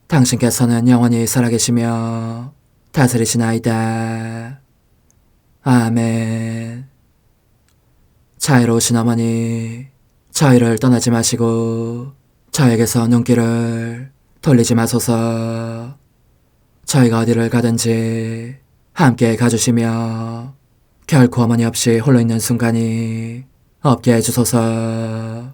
당신께서는 영원히 살아계시며 다스리시나이다. 아멘. 자애로우신 어머니, 저희를 떠나지 마시고 저에게서 눈길을 돌리지 마소서. 저희가 어디를 가든지 함께 가주시며 결코 어머니 없이 홀로 있는 순간이 없게 해주소서.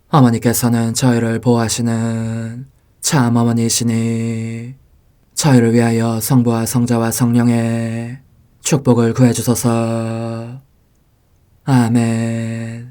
어머니께서는 저희를 보호하시는 참 어머니이시니 저희를 위하여 성부와 성자와 성령의 축복을 구해주소서. 아멘.